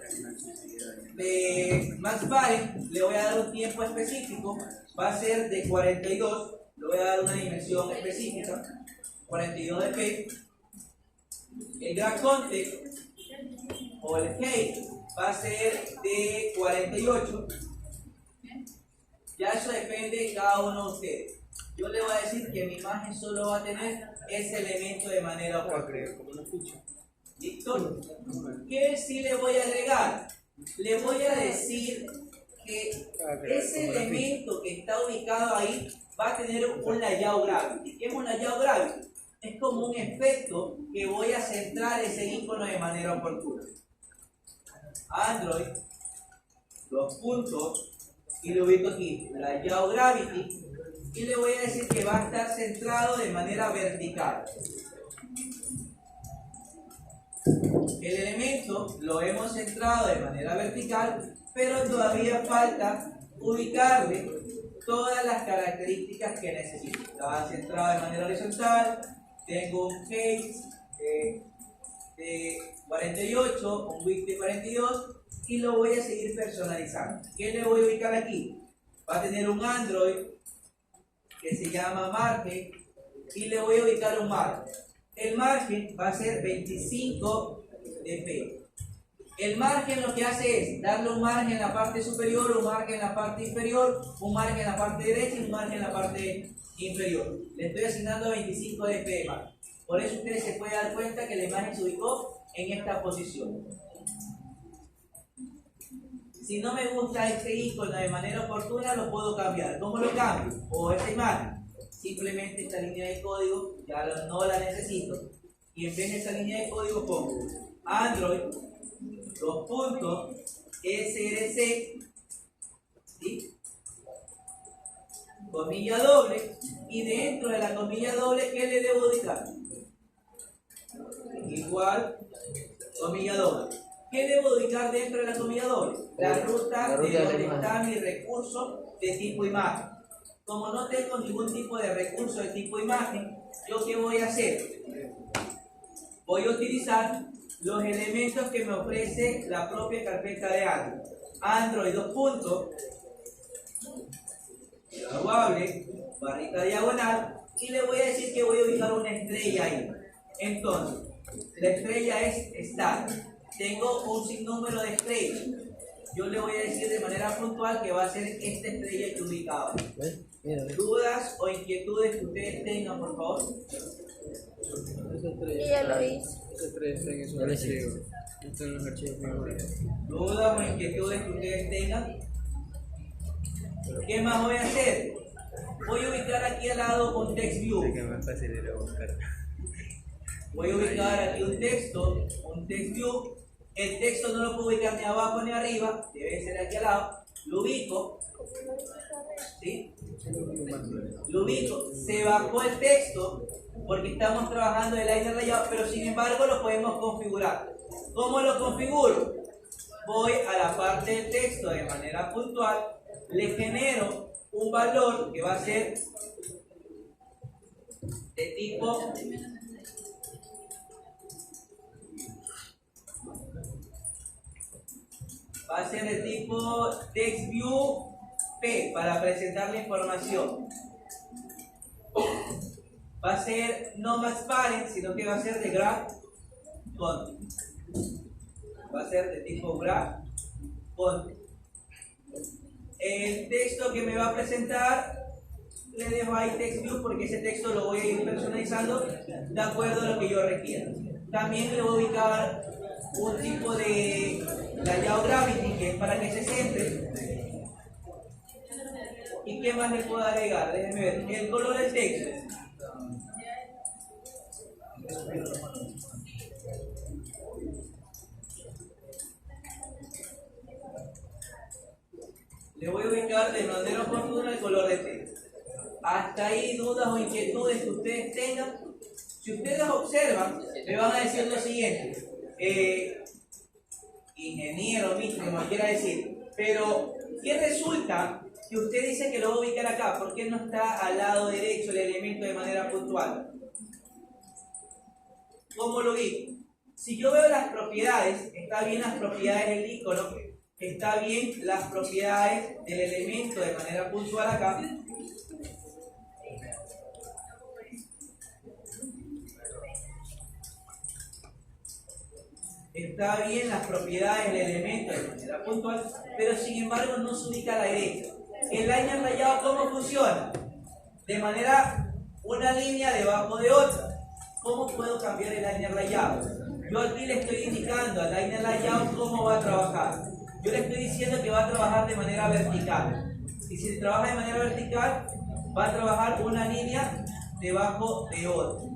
de max parent, le voy a dar un tiempo específico, va a ser de 42, le voy a dar una dimensión específica, 42 dp. El grab context o el height va a ser de 48. Ya eso depende de cada uno de ustedes. Yo le voy a decir que mi imagen solo va a tener ese elemento de manera oportuna. ¿Listo? ¿Qué sí le voy a agregar? Le voy a decir que ese elemento que está ubicado ahí va a tener un layout gravity. ¿Qué es un layout gravity? Es como un efecto que voy a centrar ese icono de manera oportuna. Android, dos puntos, y lo ubico aquí, layout gravity, y le voy a decir que va a estar centrado de manera vertical. El elemento lo hemos centrado de manera vertical, pero todavía falta ubicarle todas las características que necesito. Está centrado de manera horizontal, tengo un height de 48, un width de 42, y lo voy a seguir personalizando. ¿Qué le voy a ubicar aquí? Va a tener un Android que se llama margen, y le voy a ubicar un margen. El margen va a ser 25 dp. El margen lo que hace es darle un margen en la parte superior, un margen en la parte inferior, un margen en la parte derecha y un margen en la parte inferior. Le estoy asignando 25 dp de margen. Por eso ustedes se pueden dar cuenta que la imagen se ubicó en esta posición. Si no me gusta este icono de manera oportuna, lo puedo cambiar. ¿Cómo lo cambio? O esta imagen. Simplemente esta línea de código ya no la necesito, y en vez de esa línea de código pongo Android, dos puntos, src, ¿sí? Comilla doble, y dentro de la comilla doble, ¿qué le debo ubicar? Igual, comilla doble. ¿Qué debo ubicar dentro de la comilla doble? La ruta de donde está mi recurso de tipo imagen. Como no tengo ningún tipo de recurso de tipo imagen, ¿yo qué voy a hacer? Voy a utilizar los elementos que me ofrece la propia carpeta de Android. Android, dos puntos, graduable, barrita diagonal, y le voy a decir que voy a ubicar una estrella ahí. Entonces, la estrella es star. Tengo un sinnúmero de estrellas. Yo le voy a decir de manera puntual que va a ser esta estrella que ubicaba. ¿Dudas o inquietudes que ustedes tengan, por favor? Y ya lo hice. ¿Dudas o inquietudes que ustedes tengan? ¿Qué más voy a hacer? Voy a ubicar aquí al lado un text view. Voy a ubicar aquí un text view. El texto no lo puedo ubicar ni abajo ni arriba, debe ser aquí al lado. Lo ubico, ¿sí? Lo ubico, se bajó el texto porque estamos trabajando el liner layout, pero sin embargo lo podemos configurar. ¿Cómo lo configuro? Voy a la parte del texto de manera puntual, le genero un valor que va a ser de tipo TextView P para presentar la información. Va a ser no Max Parent, sino que va a ser de graph content. Va a ser de tipo graph content. El texto que me va a presentar, le dejo ahí TextView porque ese texto lo voy a ir personalizando de acuerdo a lo que yo requiera. También le voy a ubicar un tipo de layout gravity que es para que se centre. ¿Y qué más le puedo agregar? Déjenme ver. El color del texto. Le voy a ubicar de manera oportuna el color del texto. Hasta ahí dudas o inquietudes que ustedes tengan. Si ustedes observan, me van a decir lo siguiente. Ingeniero, Mitre, como quiera decir. Pero, ¿qué resulta que usted dice que lo va a ubicar acá? ¿Por qué no está al lado derecho el elemento de manera puntual? ¿Cómo lo ubico? Si yo veo las propiedades, está bien las propiedades del icono, está bien las propiedades del elemento de manera puntual acá. Está bien las propiedades del elemento de manera puntual, pero sin embargo no se ubica a la derecha. El liner rayado, ¿cómo funciona? De manera, una línea debajo de otra. ¿Cómo puedo cambiar el liner rayado? Yo aquí le estoy indicando al liner rayado cómo va a trabajar. Yo le estoy diciendo que va a trabajar de manera vertical. Y si trabaja de manera vertical, va a trabajar una línea debajo de otra.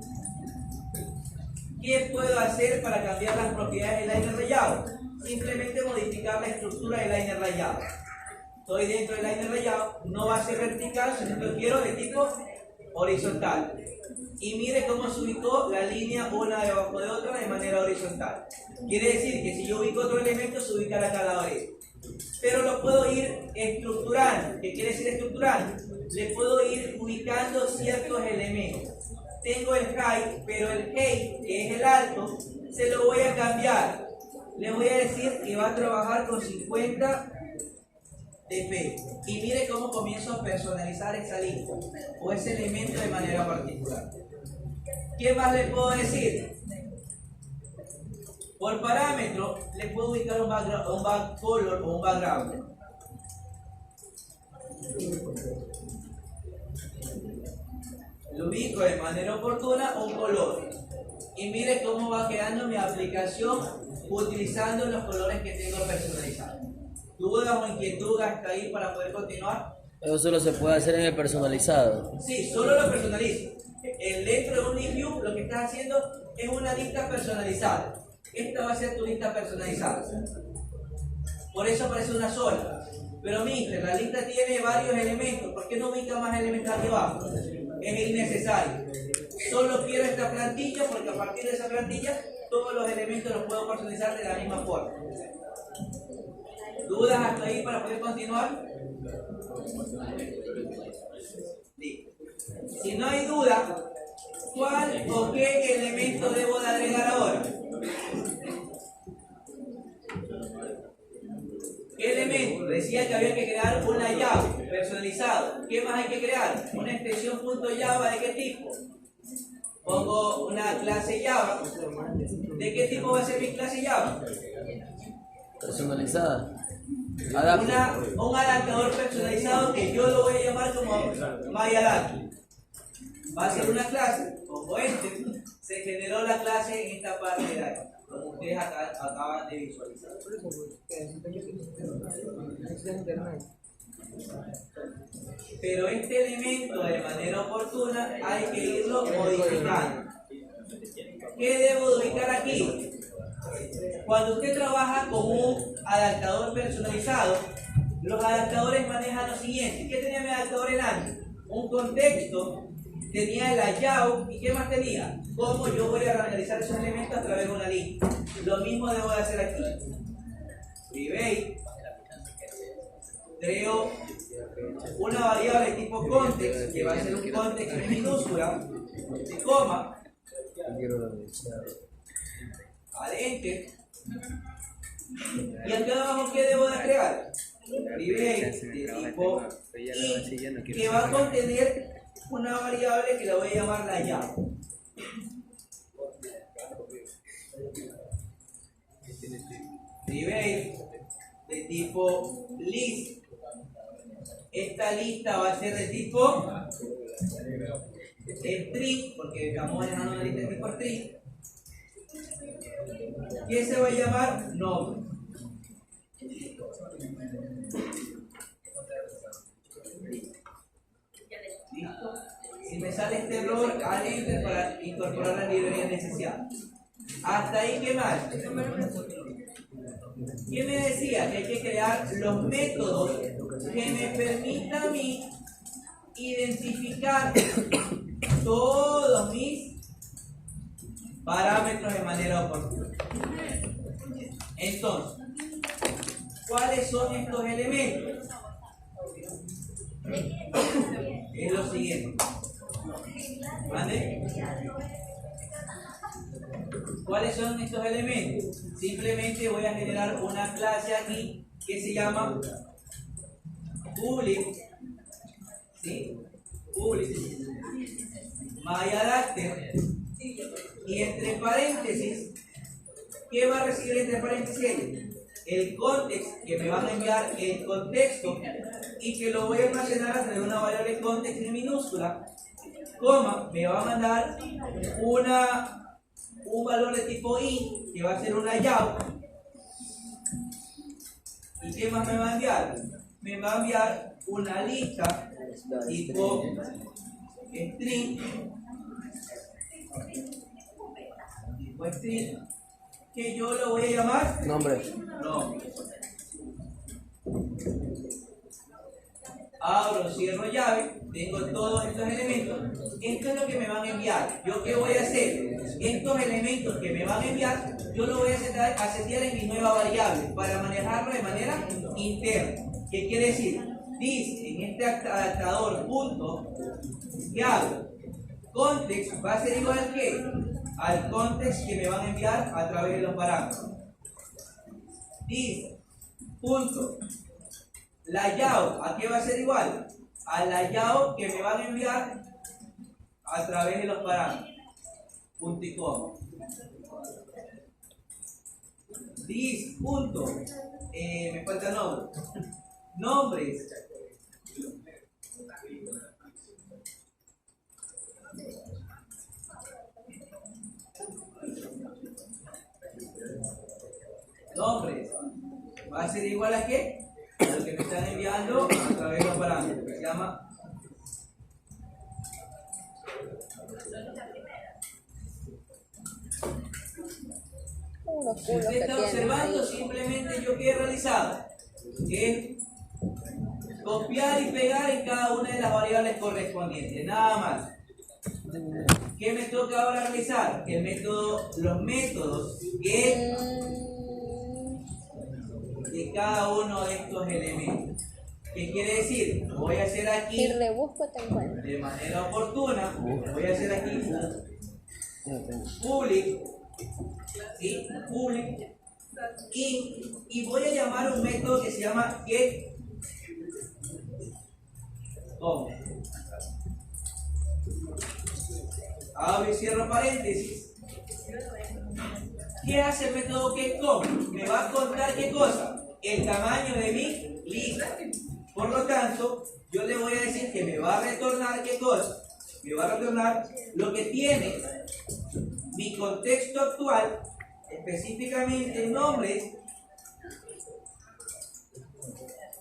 ¿Qué puedo hacer para cambiar las propiedades del liner rayado? Simplemente modificar la estructura del liner rayado. Estoy dentro del liner rayado, no va a ser vertical, sino que lo quiero de tipo horizontal. Y mire cómo se ubicó la línea una debajo de otra de manera horizontal. Quiere decir que si yo ubico otro elemento, se ubicará acá al lado derecho. Pero lo puedo ir estructurando. ¿Qué quiere decir estructurando? Le puedo ir ubicando ciertos elementos. Tengo el height, pero el height, que es el alto, se lo voy a cambiar. Le voy a decir que va a trabajar con 50 dp. Y mire cómo comienzo a personalizar esa lista o ese elemento de manera particular. ¿Qué más le puedo decir? Por parámetro, le puedo ubicar un backcolor o un background. Lo ubico de manera oportuna un color. Y mire cómo va quedando mi aplicación utilizando los colores que tengo personalizados. ¿Dudas o inquietudes hasta ahí para poder continuar? Eso solo se puede hacer en el personalizado. Sí, solo lo personalizo. Dentro de un list view lo que estás haciendo es una lista personalizada. Esta va a ser tu lista personalizada. Por eso aparece una sola. Pero mister, la lista tiene varios elementos. ¿Por qué no ubica más elementos aquí abajo? Es innecesario. Solo quiero esta plantilla porque a partir de esa plantilla todos los elementos los puedo personalizar de la misma forma. ¿Dudas hasta ahí para poder continuar? Sí. Si no hay duda, ¿cuál o qué elemento debo de agregar ahora? ¿Qué elemento? Decía que había que crear una llave personalizada. ¿Qué más hay que crear? Una extensión .java ¿de qué tipo? Pongo una clase Java. ¿De qué tipo va a ser mi clase Java? Personalizada. Un adaptador personalizado que yo lo voy a llamar como MyAdapt. Va a ser una clase, como se generó la clase en esta parte de ahí, como ustedes acaban de visualizar. Pero este elemento de manera oportuna hay que irlo modificando. ¿Qué debo de ubicar aquí? Cuando usted trabaja con un adaptador personalizado, los adaptadores manejan lo siguiente. ¿Qué tenía mi adaptador en antes? Un contexto, tenía el layout y ¿qué más tenía? Cómo yo voy a realizar esos elementos a través de una lista. Lo mismo debo de hacer aquí. Private, creo una variable tipo context, que va a ser un context en minúscula, de coma, enter. Y aquí abajo, ¿qué debo de agregar? Private de tipo y que va a contener una variable que la voy a llamar la llave. Private de tipo list. Esta lista va a ser de tipo string, porque estamos manejando una lista de tipo string. ¿Qué se va a llamar? Nombre. ¿Listo? Si me sale este error, al enter para incorporar la librería necesaria. Hasta ahí, ¿qué más? ¿Quién me decía? Que hay que crear los métodos que me permitan a mí identificar todos mis parámetros de manera oportuna. Entonces, ¿cuáles son estos elementos? Es lo siguiente. ¿Vale? ¿Cuáles son estos elementos? Simplemente voy a generar una clase aquí que se llama public, ¿sí? Public MyAdapter, y entre paréntesis, ¿qué va a recibir entre paréntesis? el context que me van a enviar el contexto y que lo voy a almacenar a través de una variable context en minúscula, coma, me va a mandar un valor de tipo int que va a ser una yaw. ¿Y qué más me va a enviar? Me va a enviar una lista tipo string, que yo lo voy a llamar Nombre. nombre. Abro, cierro llave, tengo todos estos elementos. Esto es lo que me van a enviar. ¿Yo qué voy a hacer? Estos elementos que me van a enviar, yo lo voy a setear en mi nueva variable para manejarlo de manera interna. ¿Qué quiere decir? Dice en este adaptador punto, ¿qué hago? Context va a ser igual que al context que me van a enviar a través de los parámetros. Dice punto. La yaw, ¿a qué va a ser igual? A la yaw que me van a enviar a través de los parámetros. Punto y coma. This, punto. Me falta nombre. Nombres. Nombres. ¿Va a ser igual a qué? A lo que me están enviando a través de los parámetros, que se llama Unos si culos usted que está tienen observando, ahí. simplemente yo que he realizado es copiar y pegar en cada una de las variables correspondientes, nada más. ¿Qué me toca ahora realizar? Los métodos que de cada uno de estos elementos. ¿Qué quiere decir? Voy a hacer aquí Si rebusco te encuentro. de manera oportuna, voy a hacer aquí public, ¿sí? Public y voy a llamar un método que se llama get com. Abro y cierro paréntesis. ¿Qué hace el método getCom? Me va a contar qué cosa, el tamaño de mi lista. Por lo tanto, yo le voy a decir que me va a retornar qué cosa. Me va a retornar lo que tiene mi contexto actual, específicamente nombres,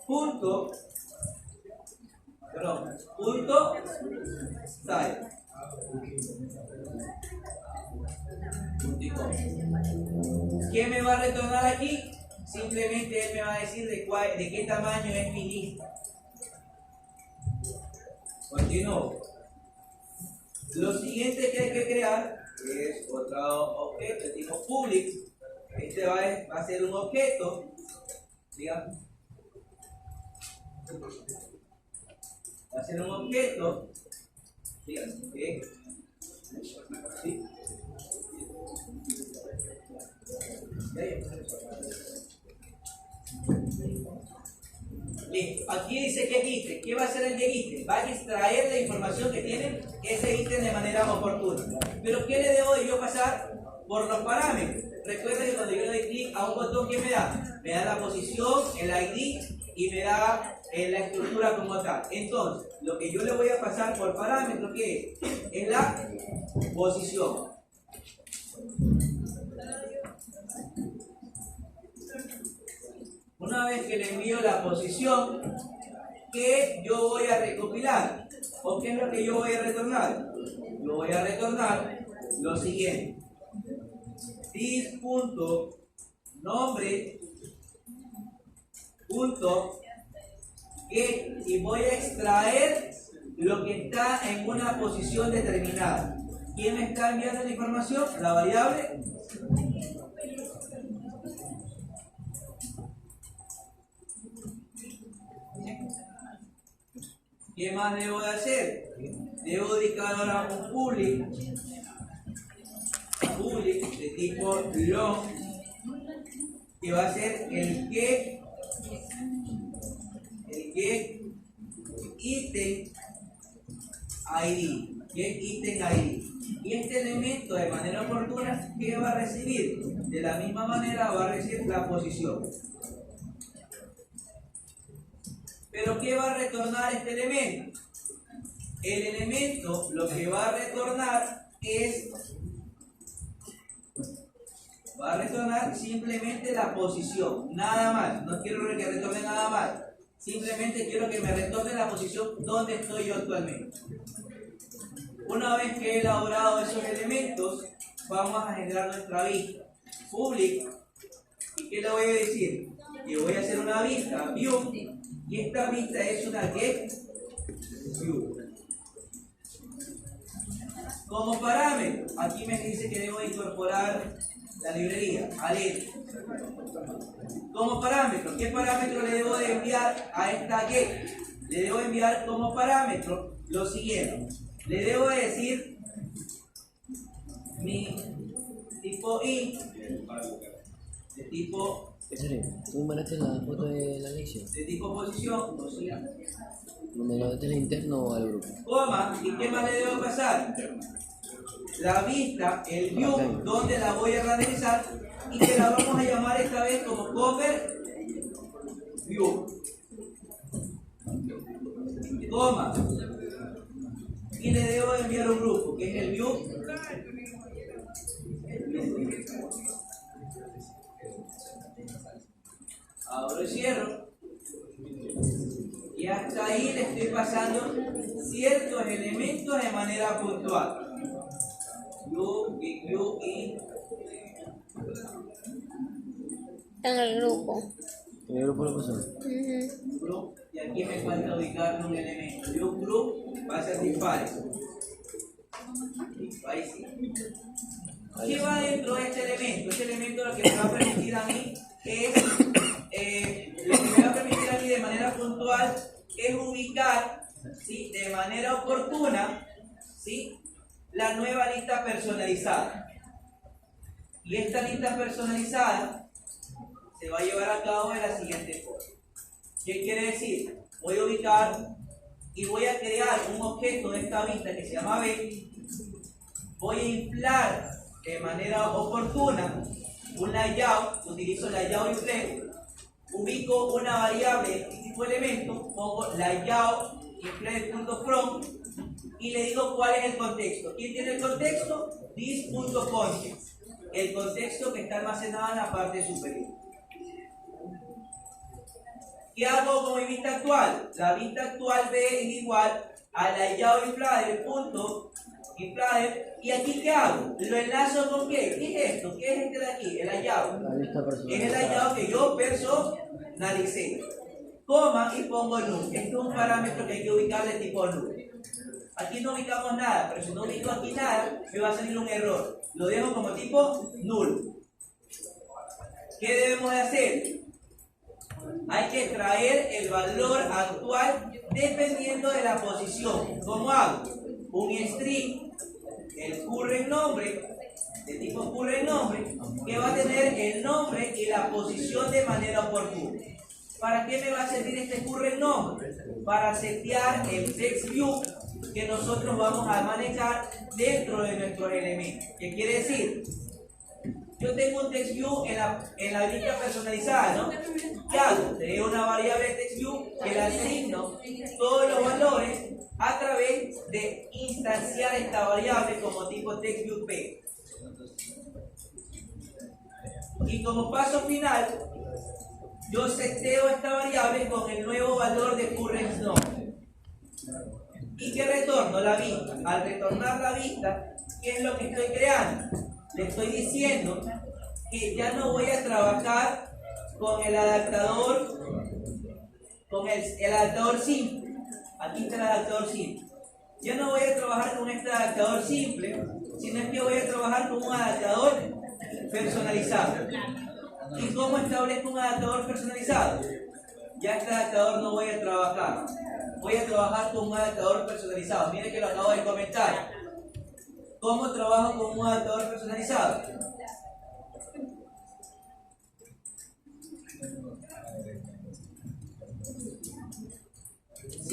punto style. ¿Qué me va a retornar aquí? Simplemente él me va a decir de qué tamaño es mi lista. Continúo. Lo siguiente que hay que crear es otro objeto de tipo public. Este va a ser un objeto, digamos. Va a ser un objeto, digamos, que ¿sí? Listo. Aquí dice que ítem. ¿Qué va a hacer el ítem? Va a extraer la información que tiene ese ítem de manera oportuna. Pero ¿qué le debo de yo pasar? Por los parámetros. Recuerden que cuando yo le doy clic a un botón, ¿qué me da? Me da la posición, el ID y me da la estructura como tal. Entonces, lo que yo le voy a pasar por parámetro, ¿qué es? Es la posición. Una vez que le envío la posición, ¿qué yo voy a recopilar? ¿O qué es lo que yo voy a retornar? Yo voy a retornar lo siguiente. This.nombre punto get, y voy a extraer lo que está en una posición determinada. ¿Quién me está enviando la información? La variable. ¿Qué más debo de hacer? Debo dedicar ahora un public de tipo long, que va a ser el que item ID. y tenga ID. Y este elemento de manera oportuna, ¿qué va a recibir? De la misma manera va a recibir la posición. Pero ¿qué va a retornar este elemento? El elemento lo que va a retornar es, va a retornar simplemente la posición, nada más. No quiero que retorne nada más. Simplemente quiero que me retorne la posición donde estoy yo actualmente. Una vez que he elaborado esos elementos, vamos a generar nuestra vista pública. ¿Y qué le voy a decir? Que voy a hacer una vista view, y esta vista es una get view. Como parámetro, aquí me dice que debo incorporar la librería, alet. Como parámetro, ¿qué parámetro le debo de enviar a esta get? Le debo enviar como parámetro lo siguiente. Le debo decir mi tipo i de tipo, ¿En serio? ¿Tú mandaste la foto de la lección? de tipo posición, ¿Me lo metes al interno o al grupo? coma, ¿y qué más le debo pasar? La vista, el view, donde la voy a renderizar, y que la vamos a llamar esta vez como cover view, coma, y le debo enviar un grupo que es el view. Ahora cierro, y hasta ahí le estoy pasando ciertos elementos de manera puntual. View y En el grupo. ¿En el grupo lo pasó? Ujú. group, y aquí me falta ubicar un elemento. View group va a ser dispare. Ahí sí. ¿Qué va dentro de este elemento? Este elemento lo que me va a permitir a mí es, lo que me va a permitir a mí de manera puntual es ubicar, ¿sí?, de manera oportuna, ¿sí?, la nueva lista personalizada. Y esta lista personalizada se va a llevar a cabo de la siguiente forma. ¿Qué quiere decir? Voy a ubicar y voy a crear un objeto de esta vista que se llama B. Voy a inflar de manera oportuna un layout, utilizo layout inflate, ubico una variable de este tipo de elemento, pongo layout inflate.from y le digo cuál es el contexto. ¿Quién tiene el contexto? This.context, el contexto que está almacenado en la parte superior. ¿Qué hago con mi vista actual? La vista actual B es igual a layout inflader, y aquí ¿qué hago? ¿Lo enlazo con qué? ¿Qué es esto? ¿Qué es este de aquí? El layout. La vista Es el personalizada. layout que yo personalicé. Coma y pongo null. Este es un parámetro que hay que ubicar de tipo null. Aquí no ubicamos nada, pero si no ubico aquí nada, me va a salir un error. Lo dejo como tipo null. ¿Qué debemos de hacer? Hay que extraer el valor actual dependiendo de la posición. ¿Cómo hago? Un string, el current nombre, de tipo current nombre, que va a tener el nombre y la posición de manera oportuna. ¿Para qué me va a servir este current nombre? Para setear el text view que nosotros vamos a manejar dentro de nuestros elementos. ¿Qué quiere decir? Yo tengo un text view en la lista personalizada, ¿no? ¿Qué hago? Tengo una variable de text view que le asigno todos los valores a través de instanciar esta variable como tipo text view p. Y como paso final, yo seteo esta variable con el nuevo valor de current nombre. ¿Y qué retorno? La vista. Al retornar la vista, ¿qué es lo que estoy creando? Le estoy diciendo que ya no voy a trabajar con el adaptador, el adaptador simple. Aquí está el adaptador simple. Ya no voy a trabajar con este adaptador simple, sino que voy a trabajar con un adaptador personalizado. ¿Y cómo establezco un adaptador personalizado? Ya este adaptador no voy a trabajar. Voy a trabajar con un adaptador personalizado. Miren que lo acabo de comentar. ¿Cómo trabajo con un adaptador personalizado?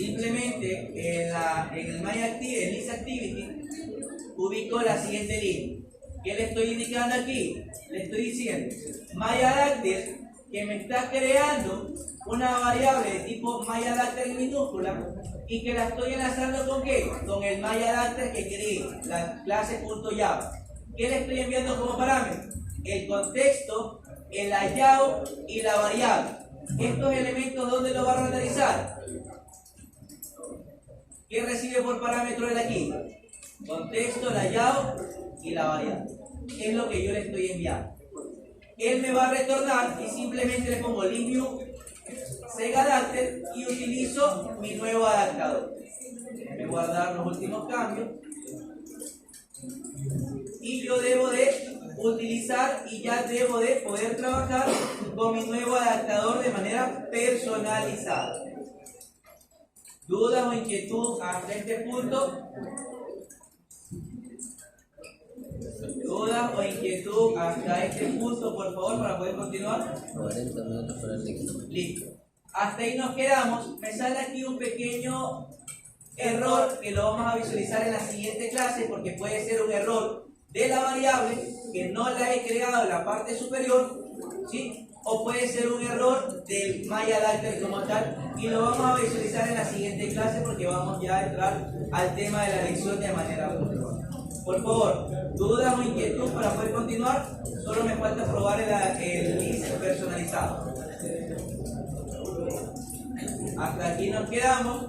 simplemente en el List Activity, ubico la siguiente línea. ¿Qué le estoy indicando aquí? Le estoy diciendo, MyAdapter, que me está creando una variable de tipo MyAdapter en minúscula y que la estoy enlazando ¿con qué? Con el MyAdapter que creé, la clase.java. ¿Qué le estoy enviando como parámetro? El contexto, el layout y la variable. Estos elementos, ¿dónde lo va a renderizar? ¿Qué recibe por parámetro él aquí? Contexto, layout y la variable. Es lo que yo le estoy enviando. Él me va a retornar y simplemente le pongo LibView SegAdapter y utilizo mi nuevo adaptador. Voy a guardar los últimos cambios. Y yo debo de utilizar y ya debo de poder trabajar con mi nuevo adaptador de manera personalizada. ¿Dudas o inquietud hasta este punto? ¿Dudas o inquietud hasta este punto, por favor, para poder continuar? 40 minutos para el examen. Listo. Hasta ahí nos quedamos. Me sale aquí un pequeño error que lo vamos a visualizar en la siguiente clase porque puede ser un error de la variable que no la he creado en la parte superior, ¿sí? O puede ser un error del MyAdapter como tal y lo vamos a visualizar en la siguiente clase porque vamos ya a entrar al tema de la lección de manera puntual. Por favor, dudas o inquietud para poder continuar, solo me falta probar el list personalizado. Hasta aquí nos quedamos.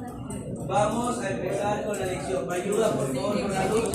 Vamos a empezar con la lección. ¿Me ayuda por favor con la luz?